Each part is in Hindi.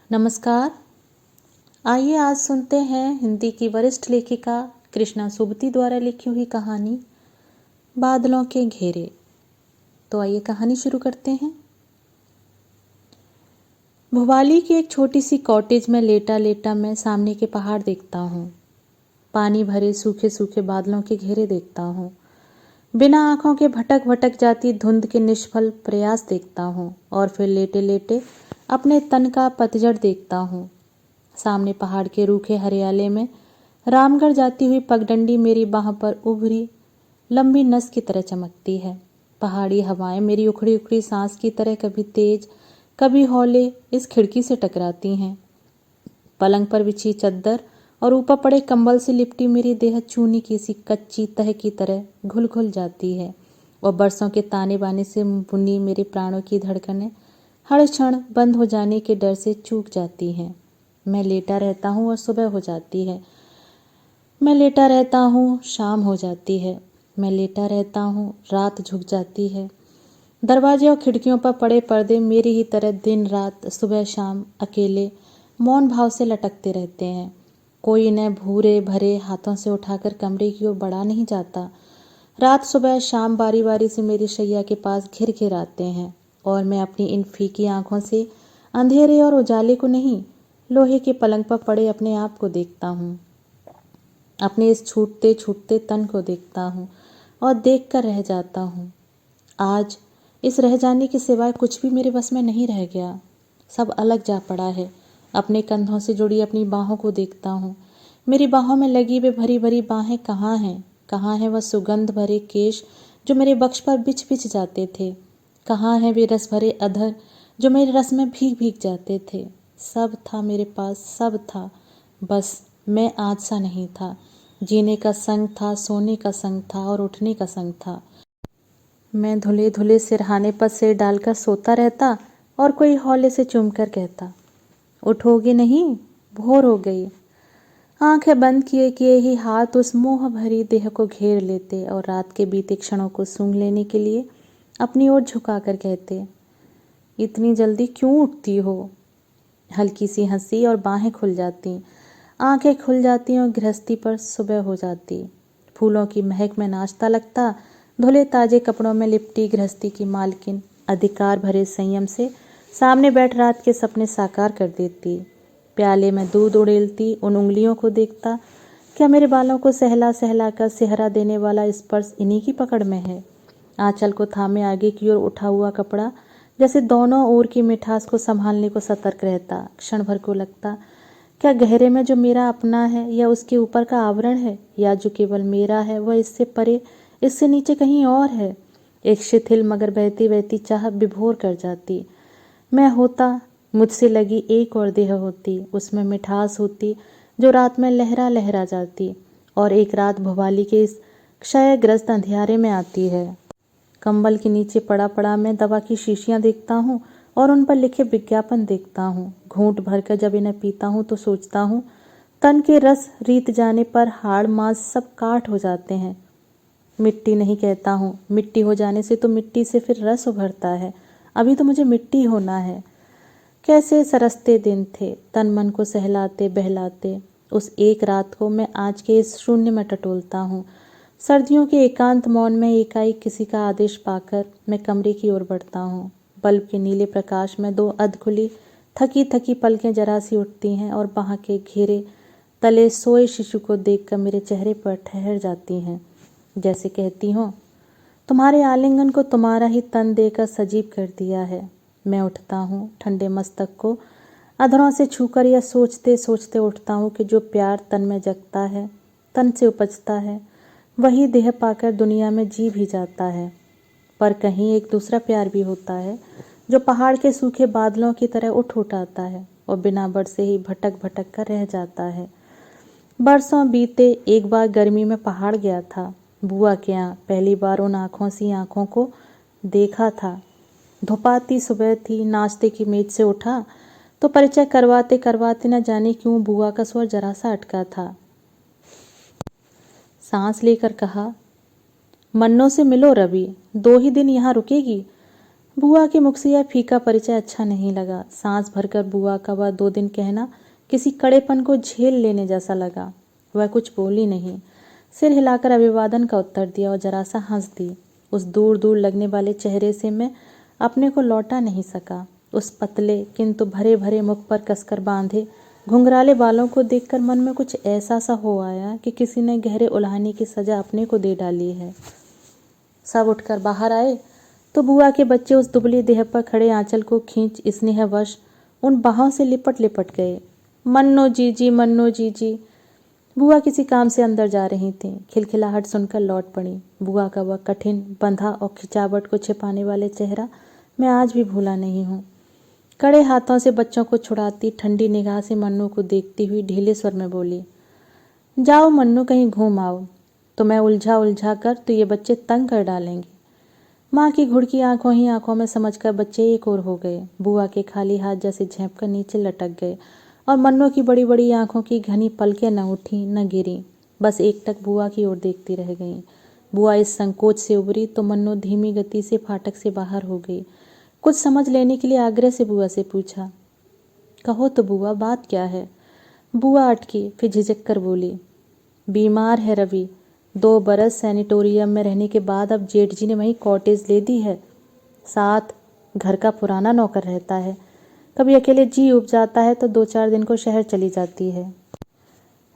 नमस्कार। आइए आज सुनते हैं हिंदी की वरिष्ठ लेखिका कृष्णा सुबती द्वारा लिखी हुई कहानी बादलों के घेरे। तो आइए कहानी शुरू करते हैं। भोपाली की एक छोटी सी कॉटेज में लेटा लेटा मैं सामने के पहाड़ देखता हूँ। पानी भरे सूखे सूखे बादलों के घेरे देखता हूँ। बिना आंखों के भटक भटक जाती धुंध के निष्फल प्रयास देखता हूँ और फिर लेटे लेटे अपने तन का पतझड़ देखता हूँ। सामने पहाड़ के रूखे हरियाले में रामगढ़ जाती हुई पगडंडी मेरी बाह पर उभरी लंबी नस की तरह चमकती है। पहाड़ी हवाएं मेरी उखड़ी उखड़ी सांस की तरह कभी तेज कभी हौले इस खिड़की से टकराती हैं। पलंग पर बिछी चद्दर और ऊपर पड़े कंबल से लिपटी मेरी देह चूनी की सी कच्ची तह की तरह घुल घुल जाती है और बरसों के ताने बाने से बुनी मेरे प्राणों की धड़कनें हर क्षण बंद हो जाने के डर से चूक जाती हैं। मैं लेटा रहता हूँ और सुबह हो जाती है। मैं लेटा रहता हूँ, शाम हो जाती है। मैं लेटा रहता हूँ, रात झुक जाती है। दरवाजे और खिड़कियों पर पड़े पर्दे मेरी ही तरह दिन रात सुबह शाम अकेले मौन भाव से लटकते रहते हैं। कोई इन्हें भूरे भरे हाथों से उठाकर कमरे की ओर बढ़ा नहीं जाता। रात सुबह शाम बारी बारी से मेरी शैया के पास घिर घिर आते हैं और मैं अपनी इन फीकी आंखों से अंधेरे और उजाले को नहीं, लोहे के पलंग पर पड़े अपने आप को देखता हूँ। अपने इस छूटते छूटते तन को देखता हूँ और देख कर रह जाता हूँ। आज इस रह जाने के सिवाय कुछ भी मेरे बस में नहीं रह गया। सब अलग जा पड़ा है। अपने कंधों से जुड़ी अपनी बाहों को देखता हूँ। मेरी बाहों में लगी वे भरी भरी बाहें कहाँ हैं? कहाँ है वह सुगंध भरे केश जो मेरे बक्ष पर बिछ बिछ जाते थे? कहाँ है वे रस भरे अधर जो मेरे रस में भीग भीग जाते थे? सब था मेरे पास, सब था, बस मैं आज सा नहीं था। जीने का संग था, सोने का संग था और उठने का संग था। मैं धुले धुले सिरहाने पर सिर डालकर सोता रहता और कोई हौले से चूमकर कहता, उठोगे नहीं, भोर हो गई। आंखें बंद किए किए ही हाथ उस मोह भरी देह को घेर लेते और रात के बीते क्षणों को सूंघ लेने के लिए अपनी ओर झुकाकर कहते, इतनी जल्दी क्यों उठती हो? हल्की सी हंसी और बाहें खुल जाती, आंखें खुल जाती और गृहस्थी पर सुबह हो जाती। फूलों की महक में नाचता लगता, धुले ताजे कपड़ों में लिपटी गृहस्थी की मालकिन अधिकार भरे संयम से सामने बैठ रात के सपने साकार कर देती। प्याले में दूध उड़ेलती उन उंगलियों को देखता, क्या मेरे बालों को सहला सहला कर सेहरा देने वाला स्पर्श इन्हीं की पकड़ में है? आंचल को थामे आगे की ओर उठा हुआ कपड़ा जैसे दोनों ओर की मिठास को संभालने को सतर्क रहता। क्षण भर को लगता, क्या गहरे में जो मेरा अपना है या उसके ऊपर का आवरण है, या जो केवल मेरा है वह इससे परे, इससे नीचे कहीं और है? एक शिथिल मगर बहती बहती चाह विभोर कर जाती। मैं होता, मुझसे लगी एक और देह होती, उसमें मिठास होती जो रात में लहरा लहरा जाती। और एक रात भवाली के इस क्षयग्रस्त अंधियारे में आती है। कंबल के नीचे पड़ा पड़ा मैं दवा की शीशियां देखता हूँ और उन पर लिखे विज्ञापन देखता हूँ। घूंट भरकर जब इन्हें पीता हूँ तो सोचता हूँ, तन के रस रीत जाने पर हाड़ मांस सब काट हो जाते हैं। मिट्टी नहीं कहता हूँ, मिट्टी हो जाने से तो मिट्टी से फिर रस उभरता है। अभी तो मुझे मिट्टी होना है। कैसे सरसते दिन थे, तन मन को सहलाते बहलाते। उस एक रात को मैं आज के इस शून्य में टटोलता हूँ। सर्दियों के एकांत मौन में एकाएक किसी का आदेश पाकर मैं कमरे की ओर बढ़ता हूँ। बल्ब के नीले प्रकाश में दो अधखुली थकी थकी पलकें जरा सी उठती हैं और बाह के घेरे तले सोए शिशु को देखकर मेरे चेहरे पर ठहर जाती हैं, जैसे कहती हूँ, तुम्हारे आलिंगन को तुम्हारा ही तन देकर सजीव कर दिया है। मैं उठता हूँ, ठंडे मस्तक को अधरों से छूकर यह सोचते सोचते उठता हूँ कि जो प्यार तन में जगता है, तन से उपजता है, वही देह पाकर दुनिया में जी भी जाता है। पर कहीं एक दूसरा प्यार भी होता है जो पहाड़ के सूखे बादलों की तरह उठ उठ आता है और बिना बरसे ही भटक भटक कर रह जाता है। बरसों बीते, एक बार गर्मी में पहाड़ गया था। बुआ के यहाँ पहली बार उन आँखों सी आँखों को देखा था। धुपाती सुबह थी, नाश्ते की मेज से उठा तो परिचय करवाते करवाते न जाने क्यों बुआ का स्वर जरा सा अटका था। सांस लेकर कहा, मन्नो से मिलो रवि, 2 ही दिन यहाँ रुकेगी? बुआ के मुख से यह फीका परिचय अच्छा नहीं लगा। सांस भरकर बुआ का वह 2 दिन कहना किसी कड़ेपन को झेल लेने जैसा लगा। वह कुछ बोली नहीं, सिर हिलाकर अभिवादन का उत्तर दिया और जरा सा हंस दी। उस दूर दूर लगने वाले चेहरे से मैं अपने को लौटा नहीं सका। उस पतले किंतु भरे भरे मुख पर कसकर बांधे घुंघराले बालों को देखकर मन में कुछ ऐसा सा हो आया कि किसी ने गहरे उल्हाने की सजा अपने को दे डाली है। सब उठकर बाहर आए तो बुआ के बच्चे उस दुबली देह पर खड़े आंचल को खींच स्नेहवश उन बाहों से लिपट लिपट गए। मन्नो जीजी, मन्नो जीजी। बुआ किसी काम से अंदर जा रही थीं। खिलखिलाहट सुनकर लौट पड़ी। बुआ का वह कठिन, बंधा और खिंचावट को छिपाने वाले चेहरा मैं आज भी भूला नहीं हूँ। कड़े हाथों से बच्चों को छुड़ाती, ठंडी निगाह से मन्नू को देखती हुई ढीले स्वर में बोली, जाओ मन्नू, कहीं घूम आओ। तो मैं उलझा उलझा कर तो ये बच्चे तंग कर डालेंगे। माँ की घुड़की आंखों ही आंखों में समझकर बच्चे एक ओर हो गए। बुआ के खाली हाथ जैसे झेंप कर नीचे लटक गए और मन्नू की बड़ी बड़ी आंखों की घनी पलकें न उठी न गिरी, बस एकटक बुआ की ओर देखती रह गईं। बुआ इस संकोच से उबरी तो मन्नू धीमी गति से फाटक से बाहर हो गई। कुछ समझ लेने के लिए आग्रह से बुआ से पूछा, कहो तो बुआ, बात क्या है? बुआ अटकी, फिर झिझक कर बोली, बीमार है रवि। 2 बरस सैनिटोरियम में रहने के बाद अब जेठ जी ने वहीं कॉटेज ले दी है। साथ घर का पुराना नौकर रहता है। कभी अकेले जी उब जाता है तो 2-4 दिन को शहर चली जाती है।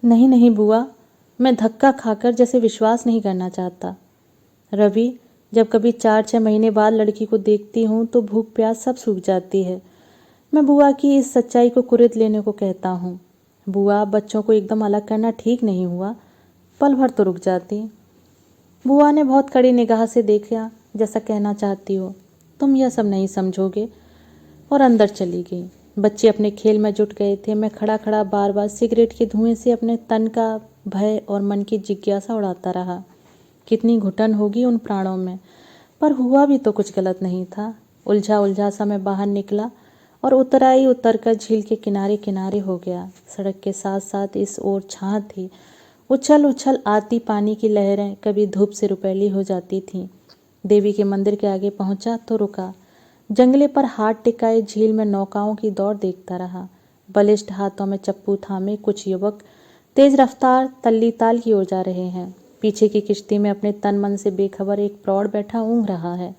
नहीं नहीं बुआ, मैं धक्का खाकर जैसे विश्वास नहीं करना चाहता। रवि, जब कभी 4-6 महीने बाद लड़की को देखती हूँ तो भूख प्यास सब सूख जाती है। मैं बुआ की इस सच्चाई को कुरेद लेने को कहता हूँ। बुआ, बच्चों को एकदम अलग करना ठीक नहीं हुआ, पल भर तो रुक जाती। बुआ ने बहुत कड़ी निगाह से देखा, जैसा कहना चाहती हो तुम यह सब नहीं समझोगे, और अंदर चली गई। बच्चे अपने खेल में जुट गए थे। मैं खड़ा खड़ा बार बार सिगरेट के धुएं से अपने तन का भय और मन की जिज्ञासा उड़ाता रहा। कितनी घुटन होगी उन प्राणों में, पर हुआ भी तो कुछ गलत नहीं था। उलझा उलझा सा मैं बाहर निकला और उतराई उतरकर झील के किनारे किनारे हो गया। सड़क के साथ साथ इस ओर छां थी। उछल उछल आती पानी की लहरें कभी धूप से रुपैली हो जाती थीं। देवी के मंदिर के आगे पहुंचा तो रुका। जंगले पर हाथ टिकाए झील में नौकाओं की दौड़ देखता रहा। बलिष्ठ हाथों में चप्पू थामे कुछ युवक तेज रफ्तार तल्ली ताल की ओर जा रहे हैं। पीछे की किश्ती में अपने तन मन से बेखबर एक प्रौढ़ बैठा ऊँघ रहा है।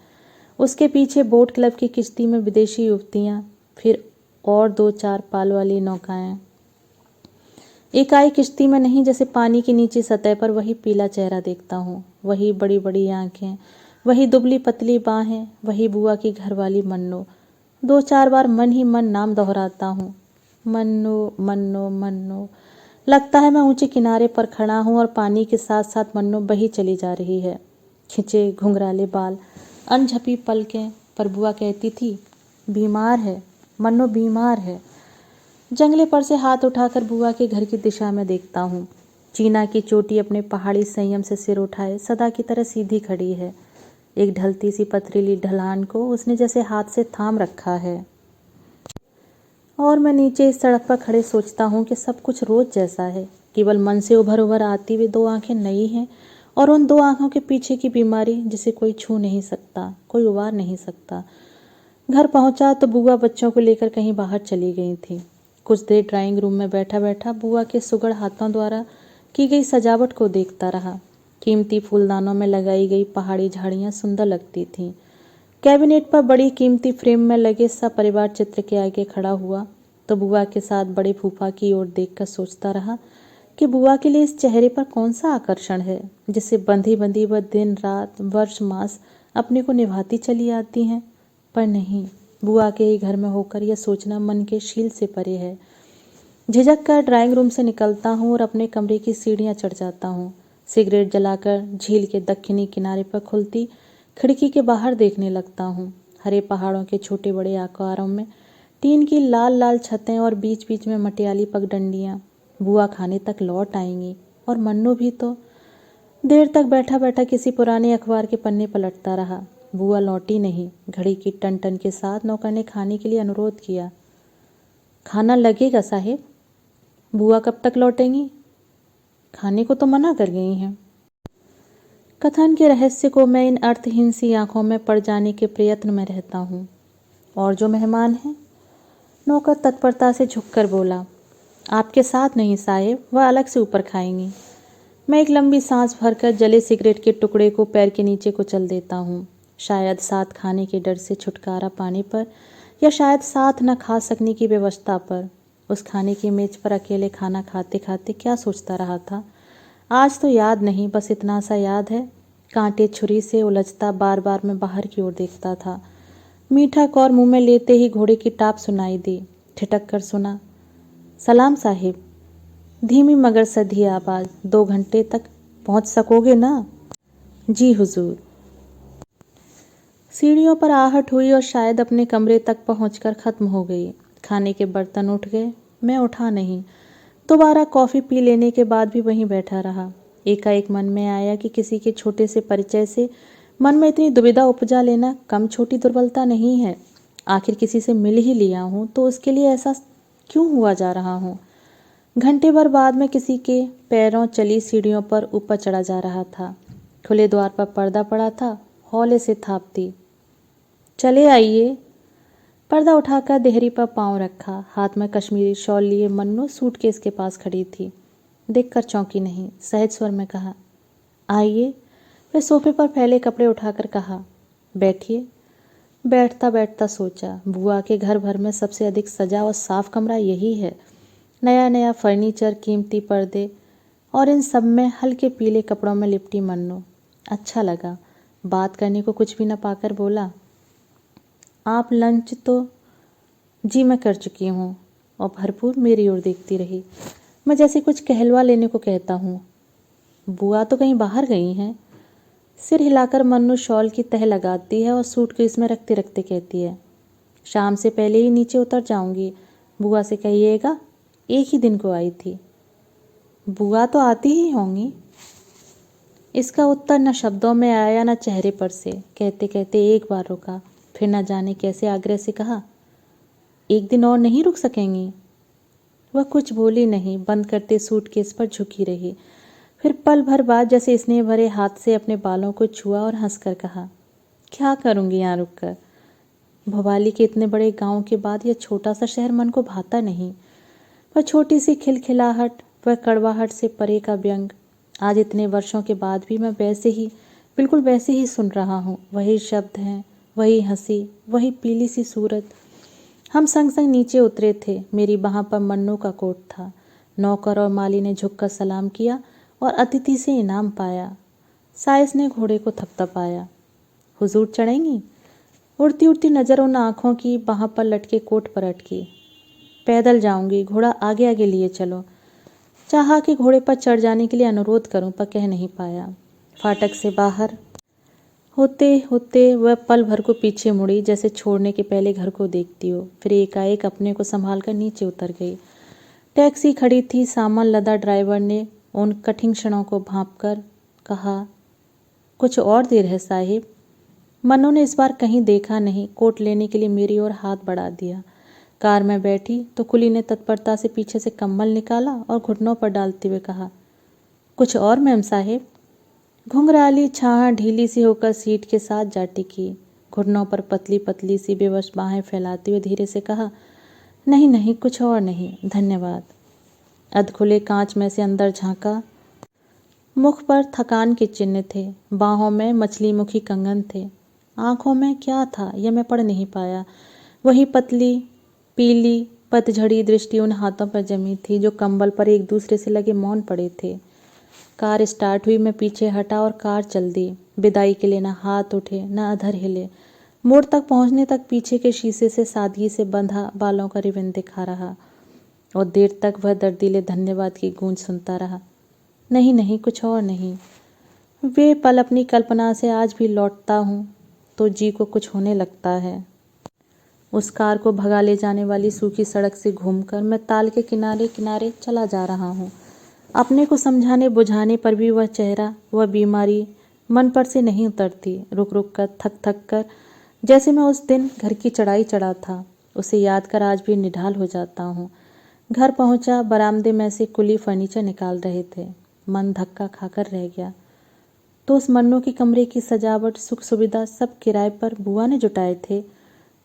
उसके पीछे बोट क्लब की किश्ती में विदेशी युवतियाँ, फिर और 2-4 पाल वाली नौकाएं। एकाएक किश्ती में नहीं, जैसे पानी की नीचे सतह पर वही पीला चेहरा देखता हूँ, वही बड़ी बड़ी आंखें, वही दुबली पतली बाहें, वही बुआ की घरवाली मन्नो। 2-4 बार मन ही मन नाम दोहराता हूँ, मन्नो मन्नो मन्नो। लगता है मैं ऊंचे किनारे पर खड़ा हूँ और पानी के साथ साथ मन्नो बही चली जा रही है। खिंचे घुंघराले बाल, अनझपी पलकें, पर बुआ कहती थी, बीमार है मन्नो, बीमार है। जंगले पर से हाथ उठाकर बुआ के घर की दिशा में देखता हूँ। चीना की चोटी अपने पहाड़ी संयम से सिर उठाए सदा की तरह सीधी खड़ी है। एक ढलती सी पथरीली ढलान को उसने जैसे हाथ से थाम रखा है। और मैं नीचे इस सड़क पर खड़े सोचता हूँ कि सब कुछ रोज जैसा है। केवल मन से उभर उभर आती हुई 2 आंखें नई हैं, और उन 2 आंखों के पीछे की बीमारी जिसे कोई छू नहीं सकता, कोई उबार नहीं सकता। घर पहुंचा तो बुआ बच्चों को लेकर कहीं बाहर चली गई थी। कुछ देर ड्राइंग रूम में बैठा बैठा बुआ के सुगड़ हाथों द्वारा की गई सजावट को देखता रहा। कीमती फूलदानों में लगाई गई पहाड़ी झाड़ियाँ सुंदर लगती थीं। कैबिनेट पर बड़ी कीमती फ्रेम में लगे सपरिवार चित्र के आगे खड़ा हुआ तो बुआ के साथ बड़े फूफा की ओर देखकर सोचता रहा कि बुआ के लिए इस चेहरे पर कौन सा आकर्षण है जिसे बंधी बंधी वह दिन रात वर्ष मास अपने को निभाती चली आती हैं। पर नहीं, बुआ के ही घर में होकर यह सोचना मन के शील से परे है। झिझक कर ड्राइंग रूम से निकलता हूँ और अपने कमरे की सीढ़ियाँ चढ़ जाता हूँ। सिगरेट जलाकर झील के दक्षिणी किनारे पर खुलती खिड़की के बाहर देखने लगता हूँ। हरे पहाड़ों के छोटे बड़े आकारों में टीन की लाल लाल छतें और बीच बीच में मटियाली पगडंडियाँ। बुआ खाने तक लौट आएंगी और मन्नू भी तो। देर तक बैठा बैठा किसी पुराने अखबार के पन्ने पलटता रहा। बुआ लौटी नहीं। घड़ी की टन टन के साथ नौकर ने खाने के लिए अनुरोध किया। खाना लगेगा साहिब। बुआ कब तक लौटेंगी? खाने को तो मना कर गई हैं। कथन के रहस्य को मैं इन अर्थहीन सी आंखों में पड़ जाने के प्रयत्न में रहता हूँ। और जो मेहमान हैं? नौकर तत्परता से झुककर बोला, आपके साथ नहीं साहेब, वह अलग से ऊपर खाएंगी। मैं एक लंबी सांस भरकर जले सिगरेट के टुकड़े को पैर के नीचे कुचल देता हूँ। शायद साथ खाने के डर से छुटकारा पाने पर, या शायद साथ न खा सकने की व्यवस्था पर। उस खाने की मेज पर अकेले खाना खाते खाते क्या सोचता रहा था आज तो याद नहीं, बस इतना सा याद है, कांटे छुरी से उलझता बार बार मैं बाहर की ओर देखता था। मीठा कौर मुंह में लेते ही घोड़े की टाप सुनाई दी। ठिठक कर सुना, सलाम साहिब। धीमी मगर सधी आवाज, 2 घंटे तक पहुंच सकोगे ना? जी हुजूर। सीढ़ियों पर आहट हुई और शायद अपने कमरे तक पहुंचकर खत्म हो गई। खाने के बर्तन उठ गए, मैं उठा नहीं। दोबारा कॉफ़ी पी लेने के बाद भी वहीं बैठा रहा। एकाएक मन में आया कि किसी के छोटे से परिचय से मन में इतनी दुविधा उपजा लेना कम छोटी दुर्बलता नहीं है। आखिर किसी से मिल ही लिया हूँ तो उसके लिए ऐसा क्यों हुआ जा रहा हूँ। घंटे भर बाद में किसी के पैरों चली सीढ़ियों पर ऊपर चढ़ा जा रहा था। खुले द्वार पर पर्दा पड़ा था, हौले से थापती, चले आइए। पर्दा उठाकर देहरी पर पांव रखा, हाथ में कश्मीरी शॉल लिए मन्नू सूटकेस के पास खड़ी थी। देखकर चौंकी नहीं, सहज स्वर में कहा, आइए। वह सोफे पर फैले कपड़े उठाकर कहा, बैठिए। बैठता बैठता सोचा, बुआ के घर भर में सबसे अधिक सजा और साफ कमरा यही है। नया नया फर्नीचर, कीमती पर्दे, और इन सब में हल्के पीले कपड़ों में लिपटी मन्नू। अच्छा लगा। बात करने को कुछ भी न पाकर बोला, आप लंच तो? जी मैं कर चुकी हूँ। और भरपूर मेरी ओर देखती रही। मैं जैसे कुछ कहलवा लेने को कहता हूँ। बुआ तो कहीं बाहर गई हैं। सिर हिलाकर मन्नू शॉल की तह लगाती है और सूटकेस में रखते रखते कहती है, शाम से पहले ही नीचे उतर जाऊंगी। बुआ से कहिएगा, एक ही दिन को आई थी। बुआ तो आती ही होंगी। इसका उत्तर न शब्दों में आया न चेहरे पर से। कहते कहते एक बार रुका, फिर न जाने कैसे आग्रह से कहा, एक दिन और नहीं रुक सकेंगी? वह कुछ बोली नहीं, बंद करते सूटकेस पर झुकी रही। फिर पल भर बाद जैसे स्नेह भरे हाथ से अपने बालों को छुआ और हंसकर कहा, क्या करूंगी यहाँ रुककर? भोपाली के इतने बड़े गांव के बाद यह छोटा सा शहर मन को भाता नहीं। वह छोटी सी खिलखिलाहट, वह कड़वाहट से परे का व्यंग, आज इतने वर्षों के बाद भी मैं वैसे ही, बिल्कुल वैसे ही सुन रहा हूँ। वही शब्द हैं, वही हंसी, वही पीली सी सूरत। हम संग संग नीचे उतरे थे। मेरी बाह पर मन्नू का कोट था। नौकर और माली ने झुककर सलाम किया और अतिथि से इनाम पाया। साइस ने घोड़े को थपथपाया, हुजूर चढ़ेंगी? उड़ती उड़ती नज़र उन आँखों की बाह पर लटके कोट पर अटकी। पैदल जाऊंगी, घोड़ा आगे आगे लिए चलो। चाहा कि घोड़े पर चढ़ जाने के लिए अनुरोध करूं, पर कह नहीं पाया। फाटक से बाहर होते होते वह पल भर को पीछे मुड़ी, जैसे छोड़ने के पहले घर को देखती हो। फिर एकाएक अपने को संभाल कर नीचे उतर गई। टैक्सी खड़ी थी। सामान लदा ड्राइवर ने उन कठिन क्षणों को भांप कर कहा, कुछ और देर है साहिब। मन्नू ने इस बार कहीं देखा नहीं, कोट लेने के लिए मेरी ओर हाथ बढ़ा दिया। कार में बैठी तो कुली ने तत्परता से पीछे से कम्बल निकाला और घुटनों पर डालते हुए कहा, कुछ और मैम साहिब। घुंघराली छाह ढीली सी होकर सीट के साथ जा टिकी। घुटनों पर पतली पतली सी बेवश बाहें फैलाते हुए धीरे से कहा, नहीं नहीं, कुछ और नहीं, धन्यवाद। अधखुले कांच में से अंदर झांका। मुख पर थकान के चिन्ह थे, बाहों में मछली मुखी कंगन थे। आंखों में क्या था यह मैं पढ़ नहीं पाया। वही पतली पीली पतझड़ी दृष्टि उन हाथों पर जमी थी जो कंबल पर एक दूसरे से लगे मौन पड़े थे। कार स्टार्ट हुई, मैं पीछे हटा और कार चल दी। विदाई के लिए न हाथ उठे न अधर हिले। मोड़ तक पहुंचने तक पीछे के शीशे से सादगी से बंधा बालों का रिबन दिखा रहा और देर तक वह दर्दीले धन्यवाद की गूंज सुनता रहा। नहीं नहीं, कुछ और नहीं। वे पल अपनी कल्पना से आज भी लौटता हूँ तो जी को कुछ होने लगता है। उस कार को भगा ले जाने वाली सूखी सड़क से घूमकर मैं ताल के किनारे किनारे चला जा रहा हूँ। अपने को समझाने बुझाने पर भी वह चेहरा, वह बीमारी मन पर से नहीं उतरती। रुक रुक कर, थक थक कर, जैसे मैं उस दिन घर की चढ़ाई चढ़ा था, उसे याद कर आज भी निढाल हो जाता हूँ। घर पहुँचा, बरामदे में से कुली फर्नीचर निकाल रहे थे। मन धक्का खाकर रह गया। तो उस मन्नू के कमरे की सजावट, सुख सुविधा सब किराए पर बुआ ने जुटाए थे।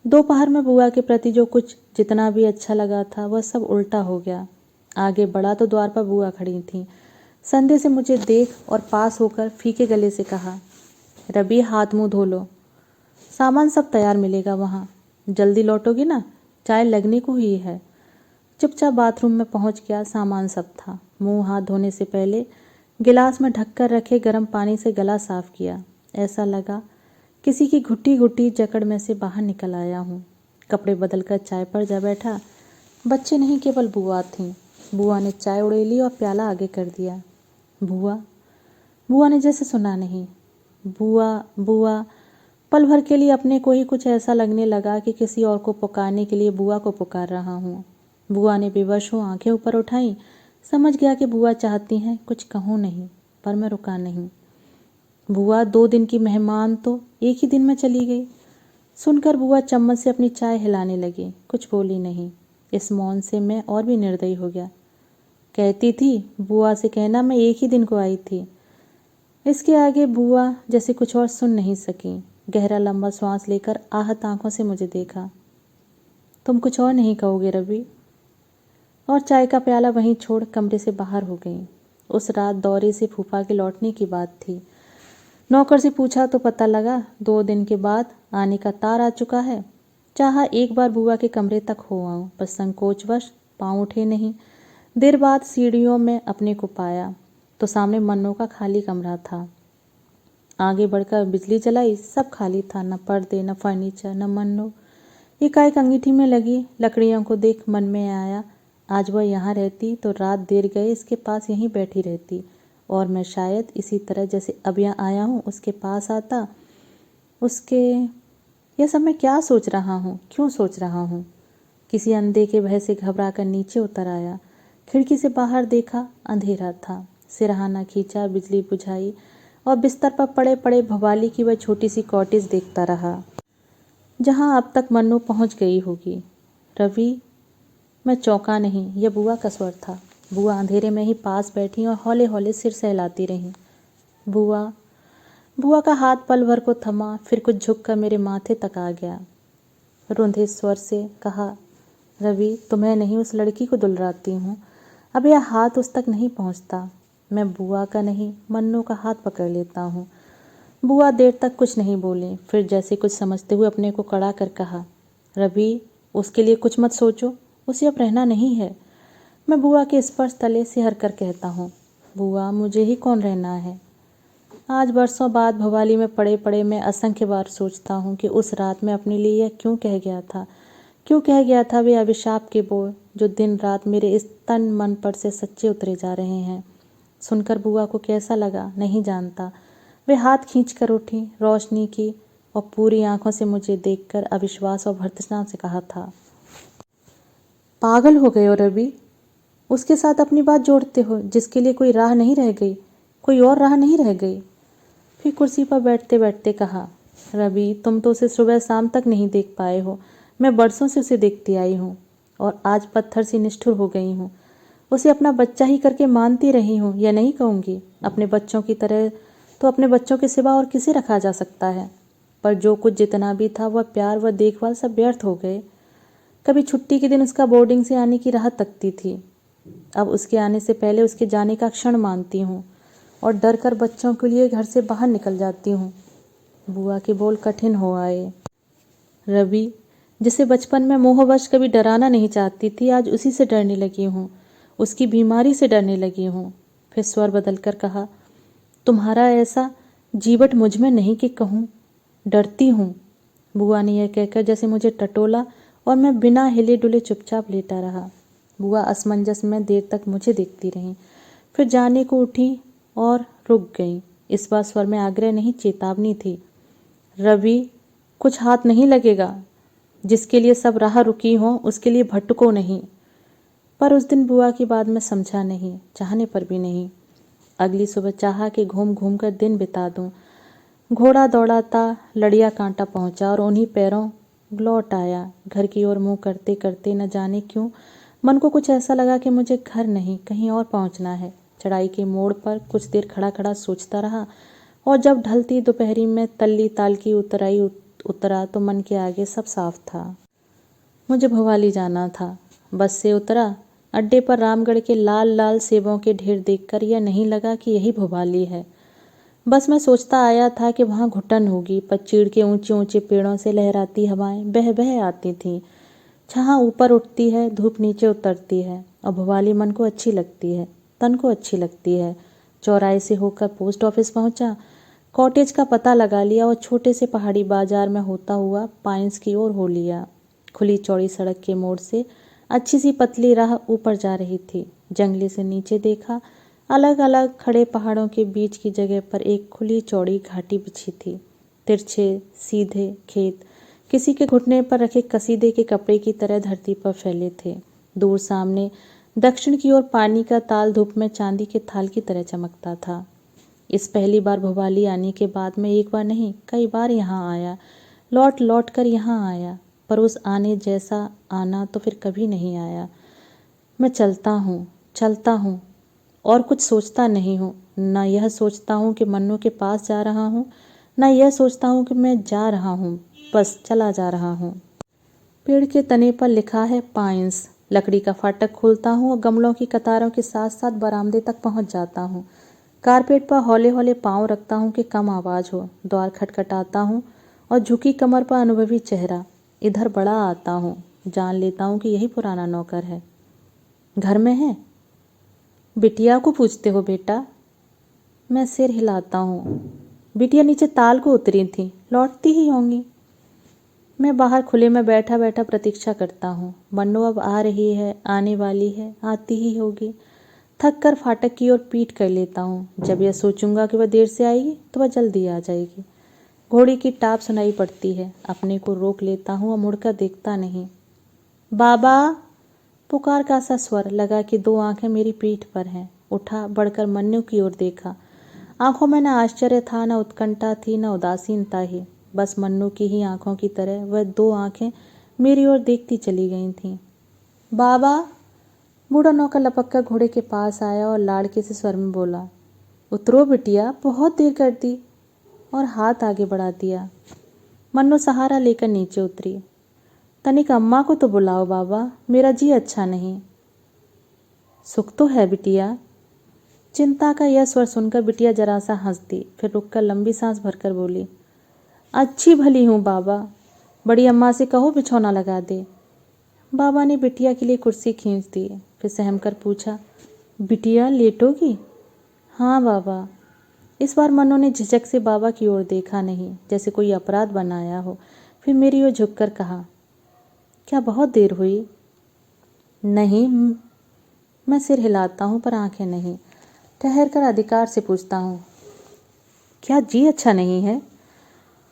दोपहर में बुआ के प्रति जो कुछ जितना भी अच्छा लगा था वह सब उल्टा हो गया। आगे बढ़ा तो द्वार पर बुआ खड़ी थीं। संधे से मुझे देख और पास होकर फीके गले से कहा, रबी हाथ मुंह धो लो, सामान सब तैयार मिलेगा वहाँ, जल्दी लौटोगी ना, चाय लगने को ही है। चुपचाप बाथरूम में पहुँच गया। सामान सब था। मुंह हाथ धोने से पहले गिलास में ढककर रखे गर्म पानी से गला साफ किया। ऐसा लगा किसी की घुट्टी घुट्टी जकड़ में से बाहर निकल आया हूँ। कपड़े बदलकर चाय पर जा बैठा। बच्चे नहीं, केवल बुआ थीं। बुआ ने चाय उड़ेली और प्याला आगे कर दिया। बुआ, बुआ ने जैसे सुना नहीं। बुआ बुआ। पल भर के लिए अपने को ही कुछ ऐसा लगने लगा कि किसी और को पुकारने के लिए बुआ को पुकार रहा हूँ। बुआ ने बेवश हो आंखें ऊपर उठाई। समझ गया कि बुआ चाहती हैं कुछ कहूँ नहीं, पर मैं रुका नहीं। बुआ, 2 दिन की मेहमान तो एक ही दिन में चली गई। सुनकर बुआ चम्मच से अपनी चाय हिलाने लगी। कुछ बोली नहीं। इस मौन से मैं और भी निर्दयी हो गया। कहती थी बुआ से कहना मैं एक ही दिन को आई थी। इसके आगे बुआ जैसे कुछ और सुन नहीं सकी। गहरा लंबा श्वास लेकर आहत आंखों से मुझे देखा। तुम कुछ और नहीं कहोगे रवि? और चाय का प्याला वहीं छोड़ कमरे से बाहर हो गई। उस रात दौरे से फूफा के लौटने की बात थी। नौकर से पूछा तो पता लगा 2 दिन के बाद आने का तार आ चुका है। चाहा एक बार बुआ के कमरे तक हो आऊं, पर संकोचवश पांव उठे नहीं। देर बाद सीढ़ियों में अपने को पाया तो सामने मन्नू का खाली कमरा था। आगे बढ़कर बिजली जलाई, सब खाली था, न पर्दे, न फर्नीचर, न मन्नू। एकाएक अंगीठी में लगी लकड़ियों को देख मन में आया, आज वह यहाँ रहती तो रात देर गए इसके पास यहीं बैठी रहती और मैं शायद इसी तरह जैसे अब यहाँ आया हूँ उसके पास आता। उसके यह सब मैं क्या सोच रहा हूँ, क्यों सोच रहा हूँ? किसी अंधे के भय से घबरा कर नीचे उतर आया। खिड़की से बाहर देखा, अंधेरा था। सिरहाना खींचा, बिजली बुझाई और बिस्तर पर पड़े पड़े भवाली की वह छोटी सी कॉटेज देखता रहा जहाँ अब तक मन्नू पहुँच गई होगी। रवि, मैं चौंका नहीं। यह बुआ का स्वर था। बुआ अंधेरे में ही पास बैठी और हौले हौले सिर सहलाती रहीं। बुआ। बुआ का हाथ पल भर को थमा, फिर कुछ झुककर मेरे माथे तक आ गया। रुंधे स्वर से कहा, रवि, तुम्हें नहीं उस लड़की को दुलराती हूँ। अब यह हाथ उस तक नहीं पहुँचता। मैं बुआ का नहीं मन्नू का हाथ पकड़ लेता हूँ। बुआ देर तक कुछ नहीं बोली, फिर जैसे कुछ समझते हुए अपने को कड़ा कर कहा, रवि, उसके लिए कुछ मत सोचो, उसे अब रहना नहीं है। मैं बुआ के स्पर्श तले सिहर कर कहता हूँ, बुआ, मुझे ही कौन रहना है। आज बरसों बाद भवाली में पड़े पड़े मैं असंख्य बार सोचता हूँ कि उस रात में अपने लिए यह क्यों कह गया था। क्यों कह गया था वे अभिशाप के बोल जो दिन रात मेरे इस तन मन पर से सच्चे उतरे जा रहे हैं। सुनकर बुआ को कैसा लगा नहीं जानता। वे हाथ खींच कर उठी, रोशनी की और पूरी आंखों से मुझे देखकर अविश्वास और भर्त्सना से कहा था, पागल हो गए हो रवि? उसके साथ अपनी बात जोड़ते हो जिसके लिए कोई राह नहीं रह गई, कोई और राह नहीं रह गई। फिर कुर्सी पर बैठते बैठते कहा, रवि, तुम तो उसे सुबह शाम तक नहीं देख पाए हो। मैं बरसों से उसे देखती आई हूँ और आज पत्थर सी निष्ठुर हो गई हूँ। उसे अपना बच्चा ही करके मानती रही हूँ। यह नहीं कहूँगी अपने बच्चों की तरह तो अपने बच्चों के सिवा और किसे रखा जा सकता है, पर जो कुछ जितना भी था वह प्यार व देखभाल सब व्यर्थ हो गए। कभी छुट्टी के दिन उसका बोर्डिंग से आने की राह तकती थी, अब उसके आने से पहले उसके जाने का क्षण मानती हूँ और डर कर बच्चों के लिए घर से बाहर निकल जाती हूँ। बुआ के बोल कठिन हो आए। रवि, जिसे बचपन में मोहवश कभी डराना नहीं चाहती थी, आज उसी से डरने लगी हूँ, उसकी बीमारी से डरने लगी हूँ। फिर स्वर बदलकर कहा, तुम्हारा ऐसा जीवट मुझ में नहीं कि कहूँ डरती हूँ। बुआ ने यह कहकर जैसे मुझे टटोला और मैं बिना हिले डुले चुपचाप लेटा रहा। बुआ असमंजस में देर तक मुझे देखती रहीं, फिर जाने को उठी और रुक गई। इस बार स्वर में आग्रह नहीं, चेतावनी थी। रवि, कुछ हाथ नहीं लगेगा। जिसके लिए सब राह रुकी हो उसके लिए भटको नहीं। पर उस दिन बुआ की बात में समझा नहीं, चाहने पर भी नहीं। अगली सुबह चाहा कि घूम घूम कर दिन बिता दूं। घोड़ा दौड़ाता लड़िया कांटा पहुंचा और उन्हीं पैरों लौट आया। घर की ओर मुंह करते करते न जाने क्यों मन को कुछ ऐसा लगा कि मुझे घर नहीं कहीं और पहुंचना है। चढ़ाई के मोड़ पर कुछ देर खड़ा खड़ा सोचता रहा और जब ढलती दोपहरी में तल्ली ताल की उतरा तो मन के आगे सब साफ था। मुझे भोपाली जाना था। बस से उतरा। अड्डे पर रामगढ़ के लाल लाल सेबों के ढेर देखकर यह नहीं लगा कि यही भोपाली है। बस मैं सोचता आया था कि वहाँ घुटन होगी, पर चीड़ के ऊंचे ऊंचे पेड़ों से लहराती हवाएं बह बह आती थीं। छाह ऊपर उठती है, धूप नीचे उतरती है, और भोपाली मन को अच्छी लगती है, तन को अच्छी लगती है। चौराहे से होकर पोस्ट ऑफिस पहुंचा, कॉटेज का पता लगा लिया और छोटे से पहाड़ी बाजार में होता हुआ पाइन्स की ओर हो लिया। खुली चौड़ी सड़क के मोड़ से अच्छी सी पतली राह ऊपर जा रही थी। जंगले से नीचे देखा, अलग अलग खड़े पहाड़ों के बीच की जगह पर एक खुली चौड़ी घाटी बिछी थी। तिरछे सीधे खेत किसी के घुटने पर रखे कसीदे के कपड़े की तरह धरती पर फैले थे। दूर सामने दक्षिण की ओर पानी का ताल धूप में चांदी के थाल की तरह चमकता था। इस पहली बार भोपाली आने के बाद मैं एक बार नहीं कई बार यहाँ आया, लौट लौट कर यहाँ आया, पर उस आने जैसा आना तो फिर कभी नहीं आया। मैं चलता हूँ और कुछ सोचता नहीं हूँ। न यह सोचता हूँ कि मन्नू के पास जा रहा हूँ, न यह सोचता हूँ कि मैं जा रहा हूँ, बस चला जा रहा हूँ। पेड़ के तने पर लिखा है पाइन्स। लकड़ी का फाटक खोलता हूँ और गमलों की कतारों के साथ साथ बरामदे तक पहुँच जाता हूँ। कारपेट पर हौले हौले पाँव रखता हूँ कि कम आवाज़ हो। द्वार खटखटाता हूँ और झुकी कमर पर अनुभवी चेहरा। इधर बड़ा आता हूँ, जान लेता हूँ कि यही पुराना नौकर है। घर में है? बिटिया को पूछते हो बेटा? मैं सिर हिलाता हूँ। बिटिया नीचे ताल को उतरी थी, लौटती ही होंगी। मैं बाहर खुले में बैठा बैठा प्रतीक्षा करता हूँ। मन्नू अब आ रही है, आने वाली है, आती ही होगी। थक कर फाटक की ओर पीठ कर लेता हूँ। जब यह सोचूंगा कि वह देर से आएगी तो वह जल्दी आ जाएगी। घोड़ी की टाप सुनाई पड़ती है। अपने को रोक लेता हूँ और मुड़कर देखता नहीं। बाबा! पुकार का सा स्वर लगा कि दो आंखें मेरी पीठ पर हैं। उठा, बढ़कर मन्नू की ओर देखा। आंखों में न आश्चर्य था, न उत्कंठा थी, न उदासीनता ही। बस मन्नू की ही आंखों की तरह वह दो आंखें मेरी ओर देखती चली गई थीं। बाबा! बूढ़ा नौकर लपक कर घोड़े के पास आया और लाड़के से स्वर में बोला, उतरो बिटिया, बहुत देर कर दी, और हाथ आगे बढ़ा दिया। मन्नू सहारा लेकर नीचे उतरी। तनिक अम्मा को तो बुलाओ बाबा, मेरा जी अच्छा नहीं। सुख तो है बिटिया? चिंता का यह स्वर सुनकर बिटिया जरा सा हंस दी, फिर रुककर लंबी सांस भरकर बोली, अच्छी भली हूँ बाबा, बड़ी अम्मा से कहो बिछौना लगा दे। बाबा ने बिटिया के लिए कुर्सी खींच दी, फिर सहम कर पूछा, बिटिया लेटोगी? हाँ बाबा। इस बार मन्नू ने झिझक से बाबा की ओर देखा नहीं, जैसे कोई अपराध बनाया हो। फिर मेरी ओर झुककर कहा, क्या बहुत देर हुई? नहीं। मैं सिर हिलाता हूँ पर आंखें नहीं। ठहर कर अधिकार से पूछता हूँ, क्या जी अच्छा नहीं है?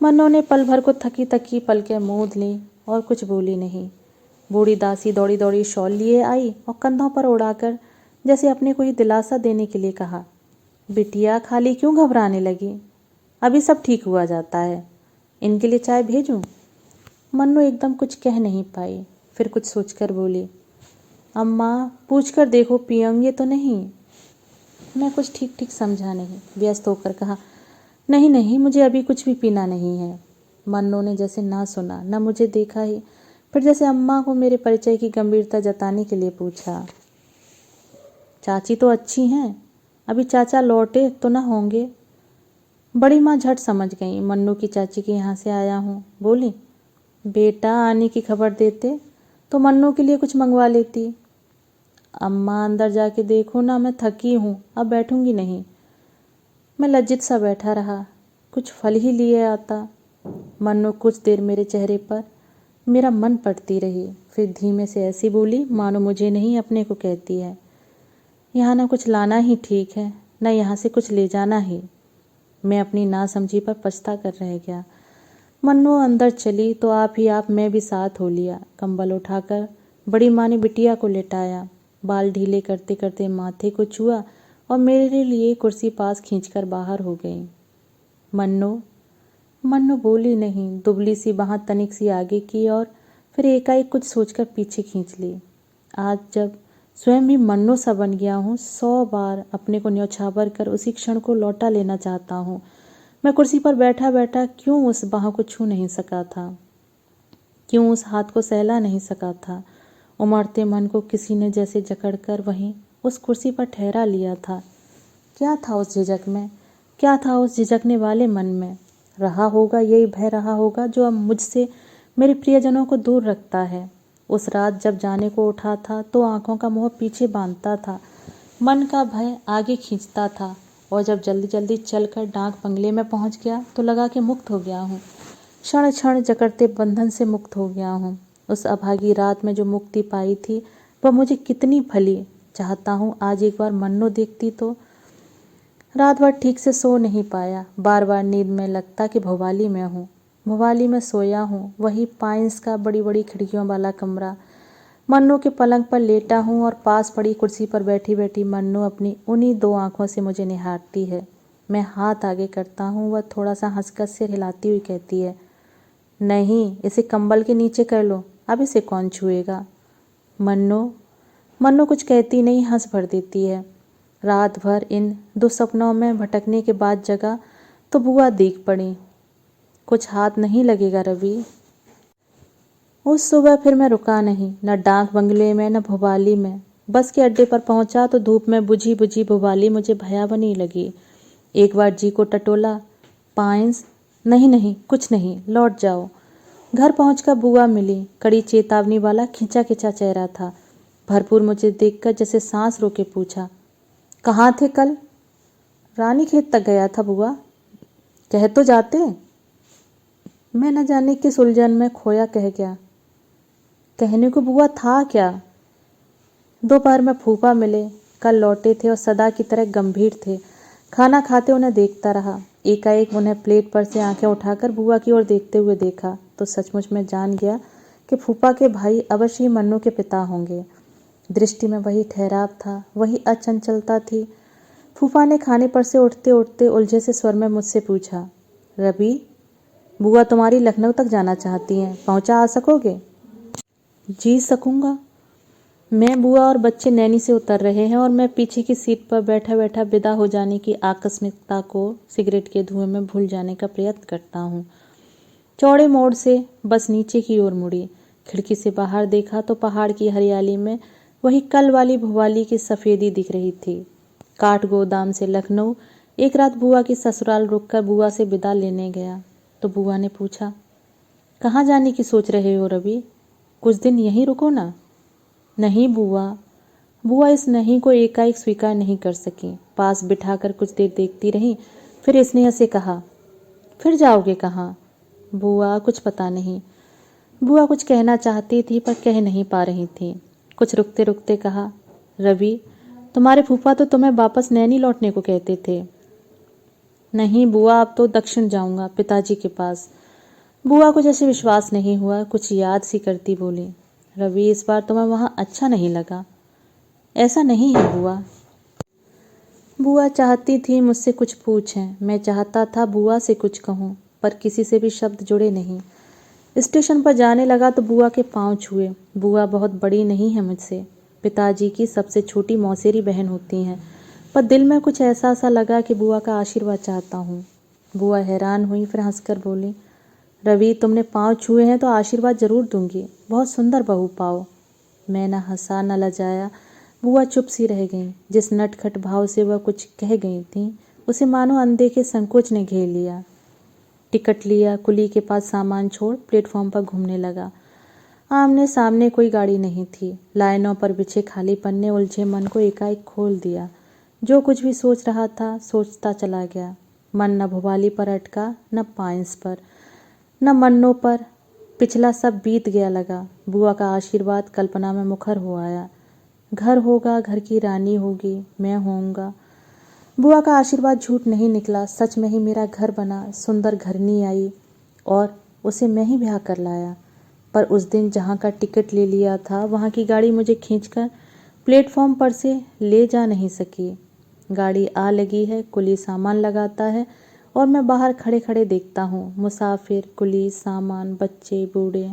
मन्नू ने पल भर को थकी थकी पलकें मूंद ली और कुछ बोली नहीं। बूढ़ी दासी दौड़ी दौड़ी शॉल लिए आई और कंधों पर उड़ाकर जैसे अपने को ही दिलासा देने के लिए कहा, बिटिया खाली क्यों घबराने लगी? अभी सब ठीक हुआ जाता है। इनके लिए चाय भेजूं? मन्नू एकदम कुछ कह नहीं पाई, फिर कुछ सोचकर बोली, अम्मा पूछ कर देखो पियेंगे तो नहीं? मैं कुछ ठीक ठीक समझा नहीं, व्यस्त होकर कहा, नहीं नहीं, मुझे अभी कुछ भी पीना नहीं है। मन्नू ने जैसे ना सुना न मुझे देखा ही, फिर जैसे अम्मा को मेरे परिचय की गंभीरता जताने के लिए पूछा, चाची तो अच्छी हैं, अभी चाचा लौटे तो न होंगे? बड़ी माँ झट समझ गई मन्नू की चाची के यहाँ से आया हूँ। बोली, बेटा आने की खबर देते तो मन्नू के लिए कुछ मंगवा लेती। अम्मा अंदर जाके देखो ना, मैं थकी हूँ, अब बैठूंगी नहीं। मैं लज्जित सा बैठा रहा, कुछ फल ही लिए आता। मन्नू कुछ देर मेरे चेहरे पर मेरा मन पड़ती रही, फिर धीमे से ऐसी बोली मानो मुझे नहीं अपने को कहती है, यहाँ न कुछ लाना ही ठीक है, न यहाँ से कुछ ले जाना ही। मैं अपनी नासमझी पर पछता कर रह गया। मन्नू अंदर चली तो आप ही आप मैं भी साथ हो लिया। कंबल उठाकर बड़ी माँ ने बिटिया को लेटाया, बाल ढीले करते करते माथे को छुआ और मेरे लिए कुर्सी पास खींचकर बाहर हो गई। मन्नू बोली नहीं, दुबली सी बाह तनिक सी आगे की और फिर एकाएक कुछ सोचकर पीछे खींच ली। आज जब स्वयं भी मन्नू सा बन गया हूँ, 100 बार अपने को न्यौछावर कर उसी क्षण को लौटा लेना चाहता हूँ मैं कुर्सी पर बैठा बैठा क्यों उस बाह को छू नहीं सका था, क्यों उस हाथ को सहला नहीं सका था। उमड़ते मन को किसी ने जैसे जकड़कर वहीं उस कुर्सी पर ठहरा लिया था। क्या था उस झिझक में, क्या था उस झिझकने वाले मन में? रहा होगा यही भय, रहा होगा जो अब मुझसे मेरे प्रियजनों को दूर रखता है। उस रात जब जाने को उठा था तो आंखों का मोह पीछे बांधता था, मन का भय आगे खींचता था, और जब जल्दी जल्दी चलकर डाक बंगले में पहुंच गया तो लगा कि मुक्त हो गया हूँ, क्षण क्षण जकड़ते बंधन से मुक्त हो गया हूँ। उस अभागी रात में जो मुक्ति पाई थी वह मुझे कितनी भली। चाहता हूँ आज एक बार मन्नो देखती तो। रात भर ठीक से सो नहीं पाया, बार बार नींद में लगता कि भोपाली में हूँ, भोपाली में सोया हूँ। वही पाइंस का बड़ी बड़ी खिड़कियों वाला कमरा, मन्नू के पलंग पर लेटा हूँ और पास पड़ी कुर्सी पर बैठी बैठी मन्नू अपनी उन्हीं दो आंखों से मुझे निहारती है। मैं हाथ आगे करता हूँ, वह थोड़ा सा हंसकर सिर हिलाती हुई कहती है, नहीं, इसे कंबल के नीचे कर लो, अब इसे कौन छुएगा। मन्नू कुछ कहती नहीं, हंस भर देती है। रात भर इन दो सपनों में भटकने के बाद जगा तो बुआ देख पड़ी। कुछ हाथ नहीं लगेगा रवि। उस सुबह फिर मैं रुका नहीं, न डाक बंगले में न भोपाली में। बस के अड्डे पर पहुंचा तो धूप में बुझी बुझी भोपाली मुझे भयावनी लगी। एक बार जी को टटोला, पाइंस, नहीं नहीं कुछ नहीं, लौट जाओ। घर पहुंचकर बुआ मिली, कड़ी चेतावनी वाला खिंचा खिंचा चेहरा था। भरपूर मुझे देखकर जैसे सांस रोके पूछा, कहाँ थे कल? रानी खेत तक गया था बुआ। कह तो जाते। मैं न जाने किस उलझन में खोया कह गया। कहने को बुआ था क्या? दोपहर में फूफा मिले, कल लौटे थे और सदा की तरह गंभीर थे। खाना खाते उन्हें देखता रहा। एकाएक उन्हें प्लेट पर से आंखें उठाकर बुआ की ओर देखते हुए देखा तो सचमुच में जान गया कि फूफा के भाई अवश्य ही मन्नू के पिता होंगे। दृष्टि में वही ठहराव था, वही अचंचलता थी। फूफा ने खाने पर से उठते उठते उलझे से स्वर में मुझसे पूछा, रवि, बुआ तुम्हारी लखनऊ तक जाना चाहती हैं, पहुंचा आ सकोगे? जी सकूंगा। मैं, बुआ और बच्चे नैनी से उतर रहे हैं और मैं पीछे की सीट पर बैठा बैठा विदा हो जाने की आकस्मिकता को सिगरेट के धुएं में भूल जाने का प्रयत्न करता हूँ। चौड़े मोड़ से बस नीचे की ओर मुड़ी। खिड़की से बाहर देखा तो पहाड़ की हरियाली में वही कल वाली भुवाली की सफ़ेदी दिख रही थी। काठ गोदाम से लखनऊ एक रात बुआ की ससुराल रुककर बुआ से विदा लेने गया तो बुआ ने पूछा, कहाँ जाने की सोच रहे हो रवि? कुछ दिन यहीं रुको ना। नहीं बुआ। बुआ इस नहीं को एकाएक स्वीकार नहीं कर सकी। पास बिठाकर कुछ देर देखती रही, फिर स्नेह से कहा, फिर जाओगे कहाँ? बुआ कुछ पता नहीं। बुआ कुछ कहना चाहती थी पर कह नहीं पा रही थी। कुछ रुकते रुकते कहा, रवि, तुम्हारे फूफा तो तुम्हें वापस नैनी लौटने को कहते थे। नहीं बुआ, अब तो दक्षिण जाऊंगा, पिताजी के पास। बुआ को जैसे विश्वास नहीं हुआ, कुछ याद सी करती बोली, रवि, इस बार तुम्हें वहाँ अच्छा नहीं लगा? ऐसा नहीं है बुआ। बुआ चाहती थी मुझसे कुछ पूछें, मैं चाहता था बुआ से कुछ कहूँ, पर किसी से भी शब्द जुड़े नहीं। स्टेशन पर जाने लगा तो बुआ के पांव छुए। बुआ बहुत बड़ी नहीं है मुझसे, पिताजी की सबसे छोटी मौसेरी बहन होती हैं, पर दिल में कुछ ऐसा सा लगा कि बुआ का आशीर्वाद चाहता हूँ। बुआ हैरान हुई, फिर हंसकर बोली, रवि, तुमने पाँव छुए हैं तो आशीर्वाद जरूर दूंगी, बहुत सुंदर बहू पाओ। मैं न हंसा न लजाया। बुआ चुप सी रह गई। जिस नटखट भाव से वह कुछ कह गई थी उसे मानो अनदेखे संकोच ने घेर लिया। टिकट लिया, कुली के पास सामान छोड़ प्लेटफॉर्म पर घूमने लगा। आमने सामने कोई गाड़ी नहीं थी। लाइनों पर बिछे खाली पन्ने उलझे मन को एकाएक खोल दिया। जो कुछ भी सोच रहा था सोचता चला गया। मन न भोपाली पर अटका, न पाइंस पर, न मन्नों पर। पिछला सब बीत गया लगा। बुआ का आशीर्वाद कल्पना में मुखर हो आया। घर होगा, घर की रानी होगी, मैं होऊंगा। बुआ का आशीर्वाद झूठ नहीं निकला, सच में ही मेरा घर बना, सुंदर घरनी आई और उसे मैं ही ब्याह कर लाया। पर उस दिन जहाँ का टिकट ले लिया था वहाँ की गाड़ी मुझे खींचकर प्लेटफॉर्म पर से ले जा नहीं सकी। गाड़ी आ लगी है, कुली सामान लगाता है और मैं बाहर खड़े खड़े देखता हूँ, मुसाफिर, कुली, सामान, बच्चे, बूढ़े।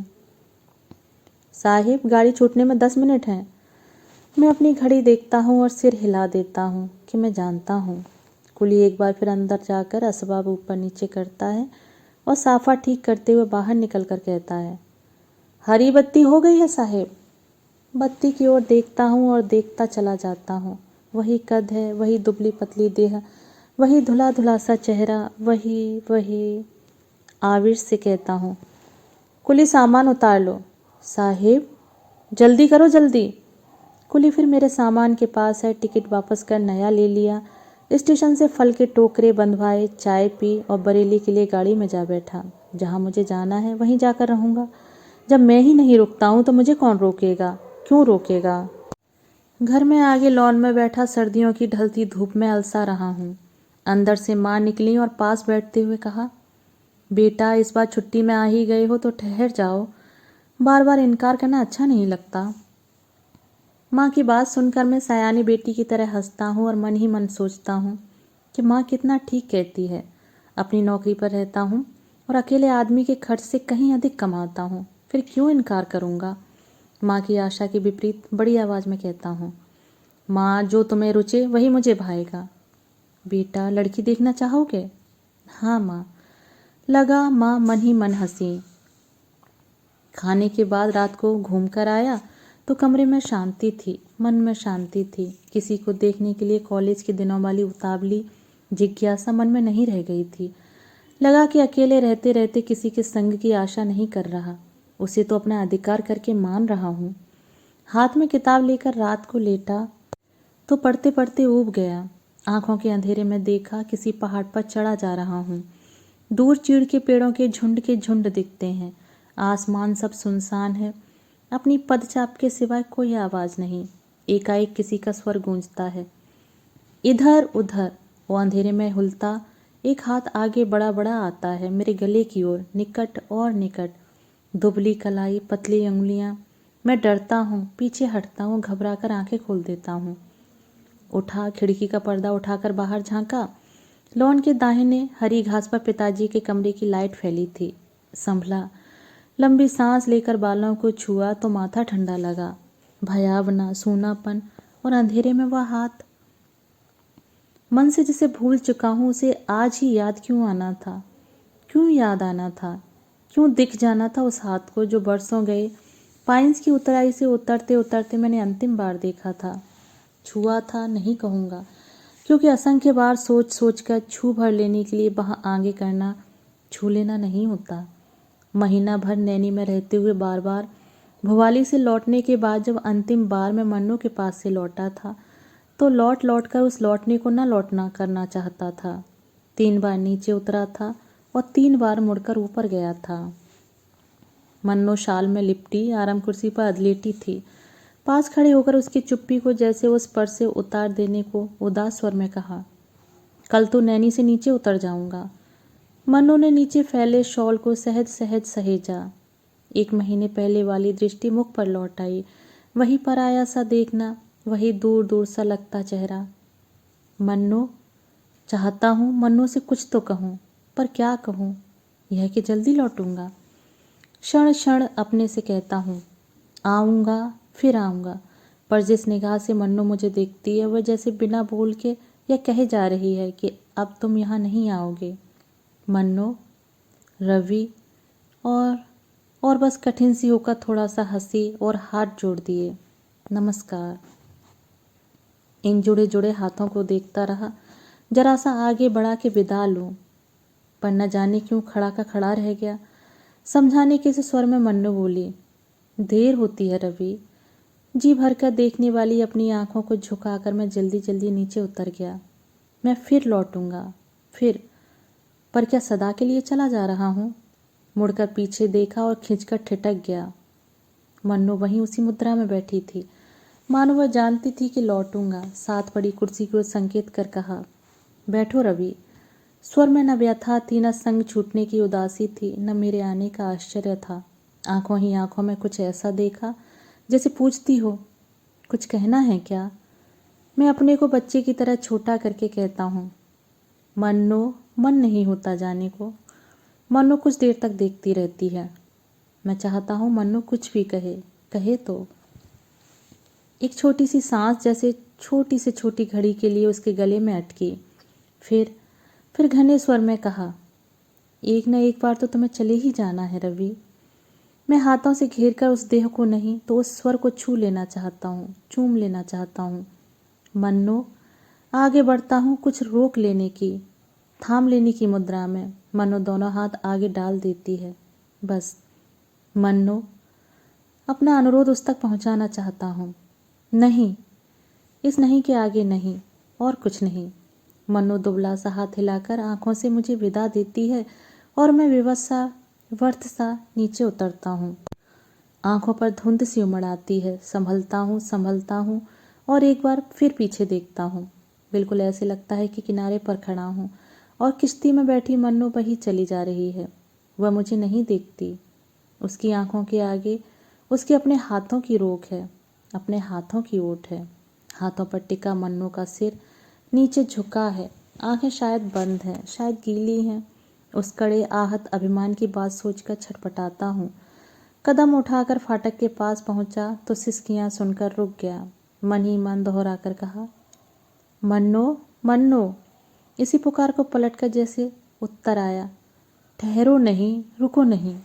साहिब, गाड़ी छूटने में 10 मिनट हैं। मैं अपनी घड़ी देखता हूँ और सिर हिला देता हूँ कि मैं जानता हूँ कुली एक बार फिर अंदर जाकर असबाब ऊपर नीचे करता है और साफा ठीक करते हुए बाहर निकल कर कहता है, हरी बत्ती हो गई है साहेब। बत्ती की ओर देखता हूँ और देखता चला जाता हूँ। वही कद है, वही दुबली पतली देह, वही धुला धुला सा चेहरा, वही आविश से कहता हूँ, कुली सामान उतार लो। साहेब जल्दी करो जल्दी। कुली फिर मेरे सामान के पास है, टिकट वापस कर नया ले लिया। स्टेशन से फल के टोकरे बंधवाए, चाय पी और बरेली के लिए गाड़ी में जा बैठा। जहाँ मुझे जाना है वहीं जाकर रहूँगा। जब मैं ही नहीं रुकता हूँ तो मुझे कौन रोकेगा, क्यों रोकेगा। घर में आगे लॉन में बैठा सर्दियों की ढलती धूप में अलसा रहा हूँ। अंदर से माँ निकली और पास बैठते हुए कहा, बेटा इस बार छुट्टी में आ ही गए हो तो ठहर जाओ, बार बार इनकार करना अच्छा नहीं लगता। माँ की बात सुनकर मैं सयानी बेटी की तरह हंसता हूँ और मन ही मन सोचता हूँ कि माँ कितना ठीक कहती है। अपनी नौकरी पर रहता हूँ और अकेले आदमी के खर्च से कहीं अधिक कमाता हूँ, फिर क्यों इनकार करूँगा। माँ की आशा के विपरीत बड़ी आवाज़ में कहता हूँ, माँ जो तुम्हें रुचे वही मुझे भाएगा। बेटा लड़की देखना चाहोगे। हाँ माँ। लगा माँ मन ही मन हंसी। खाने के बाद रात को घूम कर आया तो कमरे में शांति थी, मन में शांति थी। किसी को देखने के लिए कॉलेज के दिनों वाली उतावली जिज्ञासा मन में नहीं रह गई थी। लगा कि अकेले रहते रहते किसी के संग की आशा नहीं कर रहा, उसे तो अपना अधिकार करके मान रहा हूँ। हाथ में किताब लेकर रात को लेटा तो पढ़ते पढ़ते ऊब गया। आंखों के अंधेरे में देखा किसी पहाड़ पर चढ़ा जा रहा हूँ। दूर चीड़ के पेड़ों के झुंड दिखते हैं। आसमान सब सुनसान है, अपनी पदचाप के सिवाय कोई आवाज़ नहीं। एकाएक किसी का स्वर गूंजता है, इधर उधर। वो अंधेरे में हुलता एक हाथ आगे बड़ा बड़ा आता है मेरे गले की ओर, निकट और निकट। दुबली कलाई, पतली उंगलियां। मैं डरता हूँ, पीछे हटता हूँ, घबरा कर आंखें खोल देता हूँ। उठा, खिड़की का पर्दा उठाकर बाहर झांका। लॉन के दाहिने हरी घास पर पिताजी के कमरे की लाइट फैली थी। संभला, लंबी सांस लेकर बालों को छुआ तो माथा ठंडा लगा। भयावना, सूनापन और अंधेरे में वह हाथ। मन से जिसे भूल चुका हूँ उसे आज ही याद क्यों आना था, क्यों याद आना था, क्यों दिख जाना था उस हाथ को जो बरसों गए पाइन्स की उतराई से उतरते उतरते मैंने अंतिम बार देखा था। छुआ था नहीं कहूँगा, क्योंकि असंख्य बार सोच सोच कर छू भर लेने के लिए वहाँ आगे करना छू लेना नहीं होता। महीना भर नैनी में रहते हुए बार बार भोपाली से लौटने के बाद जब अंतिम बार मैं मन्नू के पास से लौटा था तो लौट लौट कर उस लौटने को न लौटना करना चाहता था। 3 बार नीचे उतरा था और 3 बार मुड़कर ऊपर गया था। मन्नू शाल में लिपटी आराम कुर्सी पर अधलेटी थी। पास खड़े होकर उसकी चुप्पी को जैसे उस पर से उतार देने को उदास स्वर में कहा, कल तो नैनी से नीचे उतर जाऊंगा। मन्नू ने नीचे फैले शॉल को सहज सहज सहेजा। 1 महीने पहले वाली दृष्टि मुख पर लौट आई। वही पराया सा देखना, वही दूर दूर सा लगता चेहरा। मन्नू, चाहता हूँ मन्नू से कुछ तो कहूँ, पर क्या कहूँ, यह कि जल्दी लौटूंगा। क्षण क्षण अपने से कहता हूँ, आऊँगा फिर आऊँगा, पर जिस निगाह से मन्नू मुझे देखती है वह जैसे बिना बोल के यह कहे जा रही है कि अब तुम यहाँ नहीं आओगे। मन्नू, रवि और बस कठिन सी होकर थोड़ा सा हंसी और हाथ जोड़ दिए, नमस्कार। इन जुड़े जुड़े हाथों को देखता रहा। जरा सा आगे बढ़ा के विदा लूं, पर न जाने क्यों खड़ा का खड़ा रह गया। समझाने के स्वर में मन्नू बोली, देर होती है रवि। जी भर कर देखने वाली अपनी आंखों को झुकाकर मैं जल्दी जल्दी नीचे उतर गया। मैं फिर लौटूंगा, फिर, पर क्या सदा के लिए चला जा रहा हूँ। मुड़कर पीछे देखा और खिंचकर ठिठक गया। मन्नू वहीं उसी मुद्रा में बैठी थी, मानो वह जानती थी कि लौटूंगा। साथ पड़ी कुर्सी को संकेत कर कहा, बैठो रवि। स्वर में न व्यथा थी, न संग छूटने की उदासी थी, न मेरे आने का आश्चर्य था। आंखों ही आंखों में कुछ ऐसा देखा जैसे पूछती हो, कुछ कहना है क्या। मैं अपने को बच्चे की तरह छोटा करके कहता हूँ, मन्नू। मन नहीं होता जाने को। मन्नू कुछ देर तक देखती रहती है। मैं चाहता हूँ मन्नू कुछ भी कहे, कहे तो। एक छोटी सी सांस जैसे छोटी से छोटी घड़ी के लिए उसके गले में अटकी। फिर घने स्वर में कहा, एक न एक बार तो तुम्हें चले ही जाना है रवि। मैं हाथों से घेर कर उस देह को नहीं तो उस स्वर को छू लेना चाहता हूँ, चूम लेना चाहता हूँ। मन्नो आगे बढ़ता हूँ कुछ रोक लेने की, थाम लेने की मुद्रा में। मन्नो दोनों हाथ आगे डाल देती है। बस मन्नो अपना अनुरोध उस तक पहुँचाना चाहता हूँ। नहीं, इस नहीं के आगे नहीं, और कुछ नहीं। मन्नो दुबला सा हाथ हिलाकर आंखों से मुझे विदा देती है और मैं विवश सा व्यर्थ सा नीचे उतरता हूँ। आंखों पर धुंध सी उमड़ आती है। संभलता हूँ और एक बार फिर पीछे देखता हूँ। बिल्कुल ऐसे लगता है कि किनारे पर खड़ा हूँ और किश्ती में बैठी मन्नो बही चली जा रही है। वह मुझे नहीं देखती। उसकी आंखों के आगे उसके अपने हाथों की रोक है, अपने हाथों की ओट है। हाथों पर टिका मन्नो का सिर नीचे झुका है। आंखें शायद बंद हैं, शायद गीली हैं। उस कड़े आहत अभिमान की बात सोचकर छटपटाता हूँ। कदम उठाकर फाटक के पास पहुंचा तो सिसकियां सुनकर रुक गया। मन ही मन दोहरा कर कहा, मन्नो मन्नो। इसी पुकार को पलटकर जैसे उत्तर आया, ठहरो नहीं, रुको नहीं।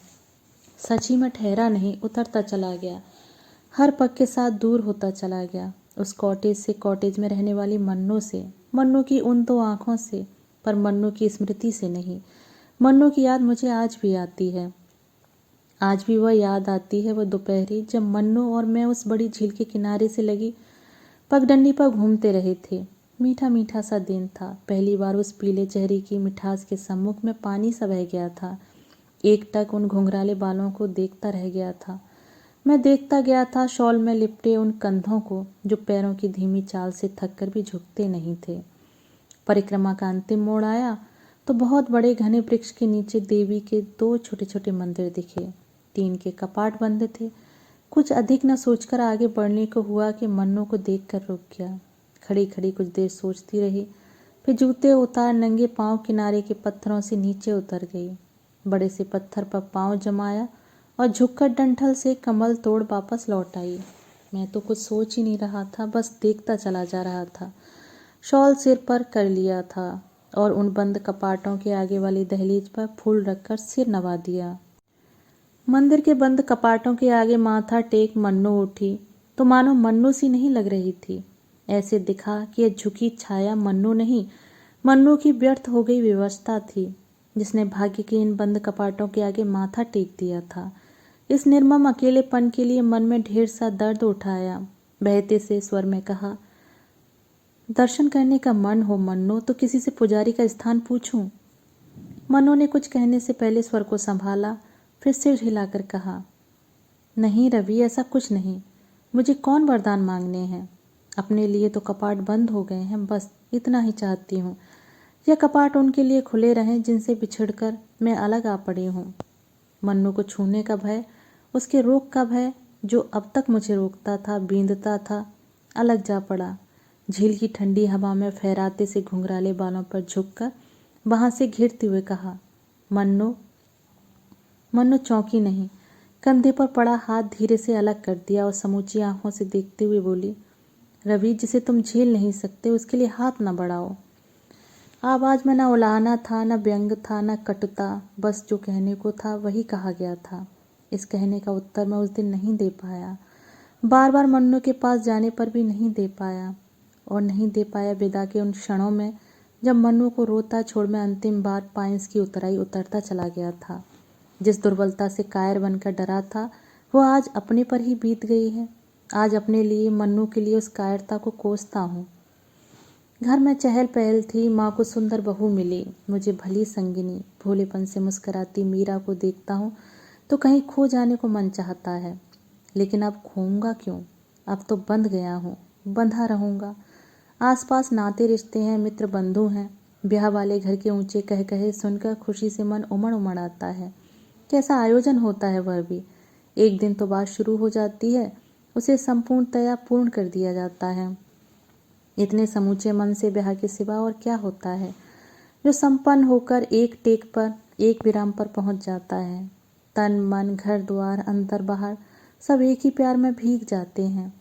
सची में ठहरा नहीं, उतरता चला गया। हर पग के साथ दूर होता चला गया। उस कॉटेज से, कॉटेज में रहने वाली मन्नो से, मन्नो की उन दो आंखों से, पर मन्नो की स्मृति से नहीं। मन्नो की याद मुझे आज भी आती है। आज भी वह याद आती है, वह दोपहरी जब मन्नो और मैं उस बड़ी झील के किनारे से लगी पगडंडी पर घूमते रहे थे। मीठा मीठा सा दिन था। पहली बार उस पीले चेहरे की मिठास के सम्मुख में पानी सा बह गया था। एकटक उन घुंघराले बालों को देखता रह गया था। मैं देखता गया था शॉल में लिपटे उन कंधों को जो पैरों की धीमी चाल से थककर भी झुकते नहीं थे। परिक्रमा का अंतिम मोड़ आया तो बहुत बड़े घने वृक्ष के नीचे देवी के दो छोटे छोटे मंदिर दिखे। 3 के कपाट बंद थे। कुछ अधिक न सोचकर आगे बढ़ने को हुआ कि मन्नो को देखकर रुक गया। खड़ी खड़ी कुछ देर सोचती रही, फिर जूते उतार नंगे पांव किनारे के पत्थरों से नीचे उतर गई। बड़े से पत्थर पर पांव जमाया और झुककर डंठल से कमल तोड़ वापस लौट आई। मैं तो कुछ सोच ही नहीं रहा था, बस देखता चला जा रहा था। शॉल सिर पर कर लिया था और उन बंद कपाटों के आगे वाली दहलीज पर फूल रखकर सिर नवा दिया। मंदिर के बंद कपाटों के आगे माथा टेक मन्नो उठी तो मानो मन्नो सी नहीं लग रही थी। ऐसे दिखा कि यह झुकी छाया मन्नो नहीं, मन्नो की व्यर्थ हो गई विवशता थी, जिसने भाग्य के इन बंद कपाटों के आगे माथा टेक दिया था। इस निर्मम अकेलेपन के लिए मन में ढेर सा दर्द उठाया। बहते से स्वर में कहा, दर्शन करने का मन हो मन्नो तो किसी से पुजारी का स्थान पूछूं। मन्नो ने कुछ कहने से पहले स्वर को संभाला, फिर सिर हिलाकर कहा, नहीं रवि, ऐसा कुछ नहीं। मुझे कौन वरदान मांगने हैं। अपने लिए तो कपाट बंद हो गए हैं, बस इतना ही चाहती हूँ। यह कपाट उनके लिए खुले रहें जिनसे बिछड़कर मैं अलग आ पड़ी हूँ। मन्नो को छूने का भय, उसके रोक का भय जो अब तक मुझे रोकता था, बींधता था, अलग जा पड़ा। झील की ठंडी हवा में फहराते से घुंघराले बालों पर झुककर वहां से घिरते हुए कहा, मन्नो। मन्नो चौंकी नहीं, कंधे पर पड़ा हाथ धीरे से अलग कर दिया और समूची आंखों से देखते हुए बोली, रवि, जिसे तुम झेल नहीं सकते उसके लिए हाथ न बढ़ाओ। आवाज में न उलाहना था, न व्यंग था, न कटुता, बस जो कहने को था वही कहा गया था। इस कहने का उत्तर मैं उस दिन नहीं दे पाया। बार बार मन्नो के पास जाने पर भी नहीं दे पाया, और नहीं दे पाया विदा के उन क्षणों में जब मन्नो को रोता छोड़ मैं अंतिम बार पाइंस की उतराई उतरता चला गया था। जिस दुर्बलता से कायर बनकर डरा था वो आज अपने पर ही बीत गई है। आज अपने लिए, मन्नू के लिए उस कायरता को कोसता हूँ। घर में चहल पहल थी। माँ को सुंदर बहू मिली, मुझे भली संगिनी। भोलेपन से मुस्कुराती मीरा को देखता हूँ तो कहीं खो जाने को मन चाहता है, लेकिन अब खोऊंगा क्यों। अब तो बंध गया हूँ, बंधा रहूँगा। आसपास नाते रिश्ते हैं, मित्र बंधु हैं। ब्याह वाले घर के ऊंचे कह कहे सुनकर खुशी से मन उमड़ उमड़ आता है। कैसा आयोजन होता है वह भी। एक दिन तो बात शुरू हो जाती है, उसे संपूर्णतया पूर्ण कर दिया जाता है। इतने समूचे मन से ब्याह के सिवा और क्या होता है, जो संपन्न होकर एक टेक पर, एक विराम पर पहुंच जाता है। तन मन, घर द्वार, अंदर बाहर सब एक ही प्यार में भीग जाते हैं।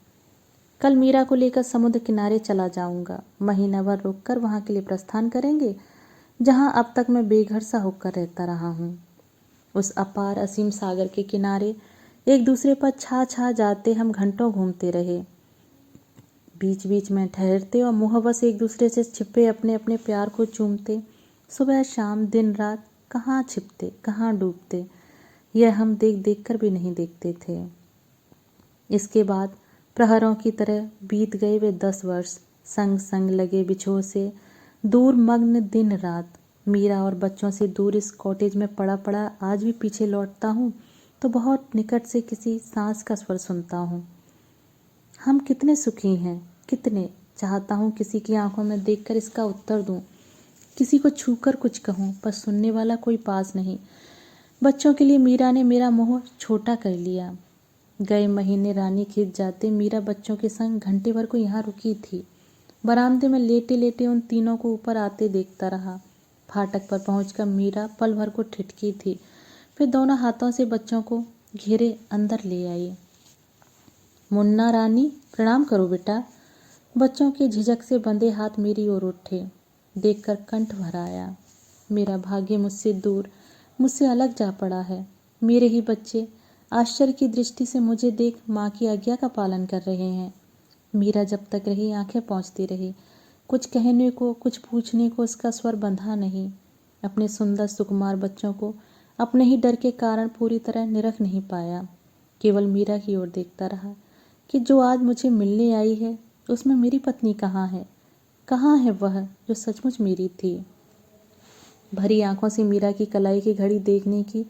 कल मीरा को लेकर समुद्र किनारे चला जाऊंगा। महीना भर रुककर वहां के लिए प्रस्थान करेंगे, जहां अब तक मैं बेघर सा होकर रहता रहा हूँ। उस अपार असीम सागर के किनारे एक दूसरे पर छा छा जाते हम घंटों घूमते रहे। बीच बीच में ठहरते और मुँहवस एक दूसरे से छिपे अपने अपने प्यार को चूमते। सुबह शाम दिन रात कहाँ छिपते कहाँ डूबते, यह हम देख देख कर भी नहीं देखते थे। इसके बाद प्रहरों की तरह बीत गए वे 10 वर्ष, संग संग लगे बिछोह से दूर मग्न दिन रात। मीरा और बच्चों से दूर इस कॉटेज में पड़ा पड़ा आज भी पीछे लौटता हूँ तो बहुत निकट से किसी सांस का स्वर सुनता हूँ। हम कितने सुखी हैं, कितने, चाहता हूँ किसी की आंखों में देखकर इसका उत्तर दूँ, किसी को छूकर कुछ कहूँ, पर सुनने वाला कोई पास नहीं। बच्चों के लिए मीरा ने मेरा मोह छोटा कर लिया। गए महीने रानी खेत जाते मीरा बच्चों के संग घंटे भर को यहाँ रुकी थी। बरामदे में लेटे लेटे उन तीनों को ऊपर आते देखता रहा। फाटक पर पहुंचकर मीरा पल भर को ठिठकी थी, फिर दोनों हाथों से बच्चों को घेरे अंदर ले आई। मुन्ना रानी, प्रणाम करो बेटा। बच्चों के झिझक से बंधे हाथ मेरी ओर उठे। देखकर कंठ भर आया। मेरा भाग्य मुझसे दूर, मुझसे अलग जा पड़ा है। मेरे ही बच्चे आश्चर्य की दृष्टि से मुझे देख माँ की आज्ञा का पालन कर रहे हैं। मीरा जब तक रही आंखें पहुँचती रही। कुछ कहने को, कुछ पूछने को उसका स्वर बंधा नहीं। अपने सुंदर सुकुमार बच्चों को अपने ही डर के कारण पूरी तरह निरख नहीं पाया। केवल मीरा की ओर देखता रहा कि जो आज मुझे मिलने आई है उसमें मेरी पत्नी कहाँ है, कहाँ है वह जो सचमुच मेरी थी। भरी आंखों से मीरा की कलाई की घड़ी देखने की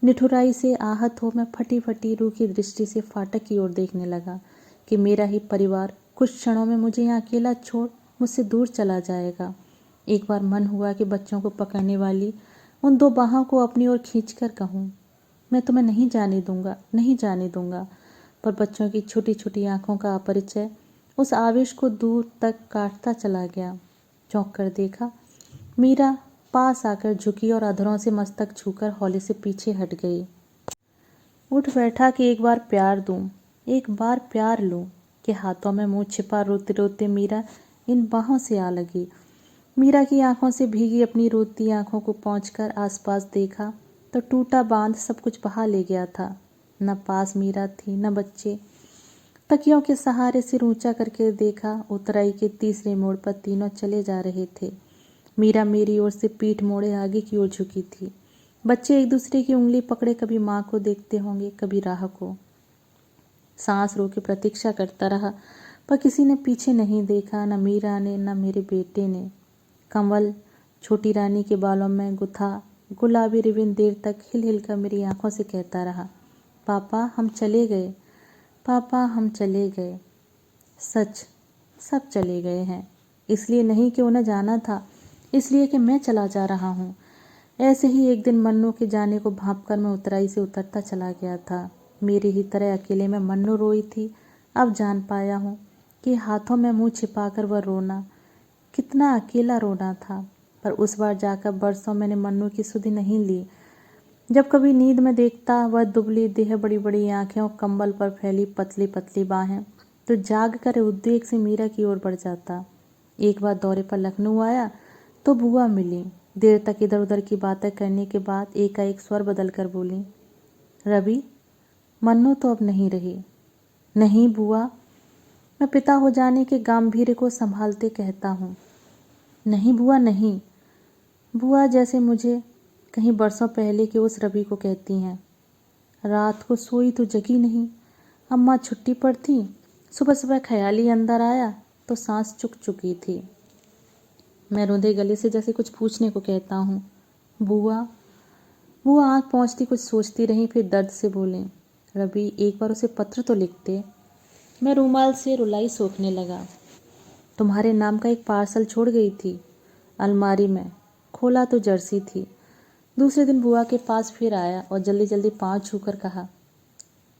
निठुराई से आहत हो मैं फटी फटी रूखी दृष्टि से फाटक की ओर देखने लगा कि मेरा ही परिवार कुछ क्षणों में मुझे यहाँ अकेला छोड़ मुझसे दूर चला जाएगा। एक बार मन हुआ कि बच्चों को पकड़ने वाली उन 2 बाहों को अपनी ओर खींचकर कहूँ, मैं तुम्हें नहीं जाने दूंगा, नहीं जाने दूंगा। पर बच्चों की छोटी छोटी आंखों का अपरिचय उस आवेश को दूर तक काटता चला गया। चौंक कर देखा, मीरा पास आकर झुकी और अधरों से मस्तक छूकर हौले से पीछे हट गई। उठ बैठा कि एक बार प्यार दूं, एक बार प्यार लूं, के हाथों में मुंह छिपा रोते रोते मीरा इन बाहों से आ लगी। मीरा की आंखों से भीगी अपनी रोती आंखों को पहुंचकर आसपास देखा तो टूटा बांध सब कुछ बहा ले गया था। न पास मीरा थी, न बच्चे। तकियों के सहारे सिर ऊंचा करके देखा, उतराई के तीसरे मोड़ पर तीनों चले जा रहे थे। मीरा मेरी ओर से पीठ मोड़े आगे की ओर झुकी थी। बच्चे एक दूसरे की उंगली पकड़े कभी माँ को देखते होंगे, कभी राह को। सांस रोके प्रतीक्षा करता रहा, पर किसी ने पीछे नहीं देखा, न मीरा ने, न मेरे बेटे ने। कंवल छोटी रानी के बालों में गुथा गुलाबी रिबन देर तक हिल हिल कर मेरी आंखों से कहता रहा, पापा हम चले गए, पापा हम चले गए। सच, सब चले गए हैं। इसलिए नहीं कि उन्हें जाना था, इसलिए कि मैं चला जा रहा हूँ। ऐसे ही एक दिन मन्नू के जाने को भांपकर मैं उतराई से उतरता चला गया था। मेरी ही तरह अकेले में मन्नू रोई थी। अब जान पाया हूँ कि हाथों में मुंह छिपाकर वह रोना कितना अकेला रोना था। पर उस बार जाकर बरसों मैंने मन्नू की सुधि नहीं ली। जब कभी नींद में देखता वह दुबली देह, बड़ी बड़ी आंखें और कंबल पर फैली पतली पतली बाहें, तो जाग कर उद्वेग से मीरा की ओर बढ़ जाता। एक बार दौरे पर लखनऊ आया तो बुआ मिली। देर तक इधर उधर की बातें करने के बाद एकाएक स्वर बदल कर बोली, रवि, मन्नू तो अब नहीं रही। नहीं बुआ, मैं पिता हो जाने के गांभीर्य को संभालते कहता हूँ। नहीं बुआ, नहीं। बुआ जैसे मुझे कहीं बरसों पहले के उस रवि को कहती हैं। रात को सोई तो जगी नहीं। अम्मा छुट्टी पर थी। सुबह सुबह ख्याल ही अंदर आया तो सांस चुक चुकी थी। मैं रुंधे गले से जैसे कुछ पूछने को कहता हूँ, बुआ। बुआ आँख पहुँचती कुछ सोचती रही, फिर दर्द से बोले, रवि एक बार उसे पत्र तो लिखते। मैं रूमाल से रुलाई सोखने लगा। तुम्हारे नाम का एक पार्सल छोड़ गई थी अलमारी में, खोला तो जर्सी थी। दूसरे दिन बुआ के पास फिर आया और जल्दी जल्दी पाँव छूकर कहा,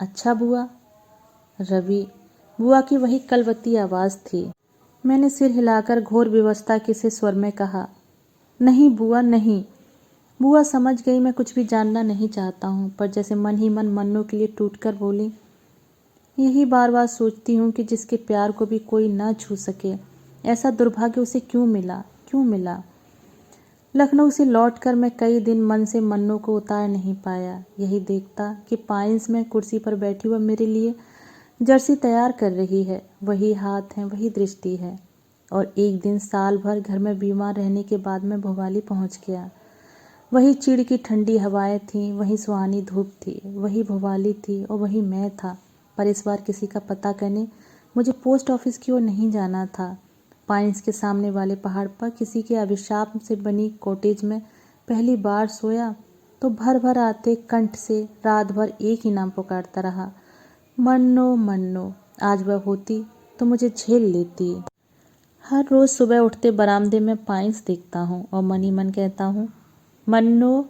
अच्छा बुआ। रवि, बुआ की वही कलवती आवाज़ थी। मैंने सिर हिलाकर घोर विवशता के से स्वर में कहा, नहीं बुआ, नहीं। बुआ समझ गई मैं कुछ भी जानना नहीं चाहता हूँ, पर जैसे मन ही मन मन्नू के लिए टूट कर बोली, यही बार बार सोचती हूँ कि जिसके प्यार को भी कोई ना छू सके, ऐसा दुर्भाग्य उसे क्यों मिला, क्यों मिला। लखनऊ से लौटकर मैं कई दिन मन से मन्नू को उतार नहीं पाया। यही देखता कि पाइंस में कुर्सी पर बैठी हुआ मेरे लिए जर्सी तैयार कर रही है। वही हाथ है, वही दृष्टि है। और एक दिन साल भर घर में बीमार रहने के बाद मैं भोपाली पहुंच गया। वही चिड़ की ठंडी हवाएं थीं, वही सुहानी धूप थी, वही भोपाली थी और वही मैं था। पर इस बार किसी का पता करने मुझे पोस्ट ऑफिस की ओर नहीं जाना था। पाइंस के सामने वाले पहाड़ पर किसी के अभिशाप से बनी कॉटेज में पहली बार सोया तो भर भर आते कंठ से रात भर एक ही नाम पुकारता रहा, मन्नो मन्नो। आज वह होती तो मुझे झेल लेती। हर रोज़ सुबह उठते बरामदे में पाइंस देखता हूँ और मन ही मन कहता हूँ, मन्नो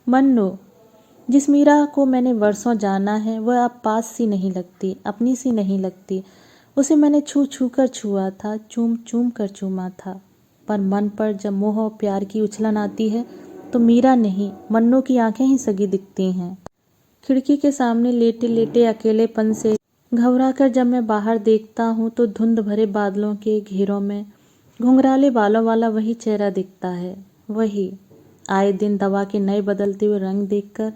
मन्नो। जिस मीरा को मैंने वर्षों जाना है वह अब पास सी नहीं लगती, अपनी सी नहीं लगती। उसे मैंने छू छू कर छुआ था, चूम चूम कर चूमा था। पर मन पर जब मोह और प्यार की उछलन आती है तो मीरा नहीं, मन्नो की आंखें ही सगी दिखती हैं। खिड़की के सामने लेटे लेटे अकेलेपन से घबराकर जब मैं बाहर देखता हूँ तो धुंध भरे बादलों के घेरों में घुंघराले बालों वाला वही चेहरा दिखता है। वही आए दिन दवा के नए बदलते हुए रंग देखकर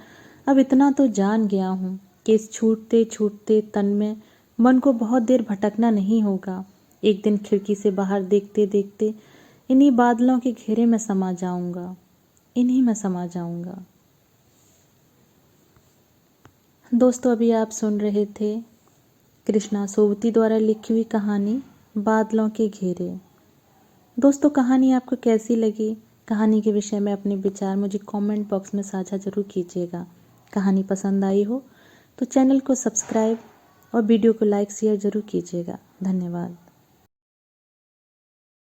अब इतना तो जान गया हूँ कि इस छूटते छूटते तन में मन को बहुत देर भटकना नहीं होगा। एक दिन खिड़की से बाहर देखते देखते इन्हीं बादलों के घेरे में समा जाऊंगा, इन्हीं में समा जाऊंगा। दोस्तों, अभी आप सुन रहे थे कृष्णा सोबती द्वारा लिखी हुई कहानी बादलों के घेरे। दोस्तों, कहानी आपको कैसी लगी? कहानी के विषय में अपने विचार मुझे कमेंट बॉक्स में साझा जरूर कीजिएगा। कहानी पसंद आई हो तो चैनल को सब्सक्राइब और वीडियो को लाइक शेयर जरूर कीजिएगा। धन्यवाद।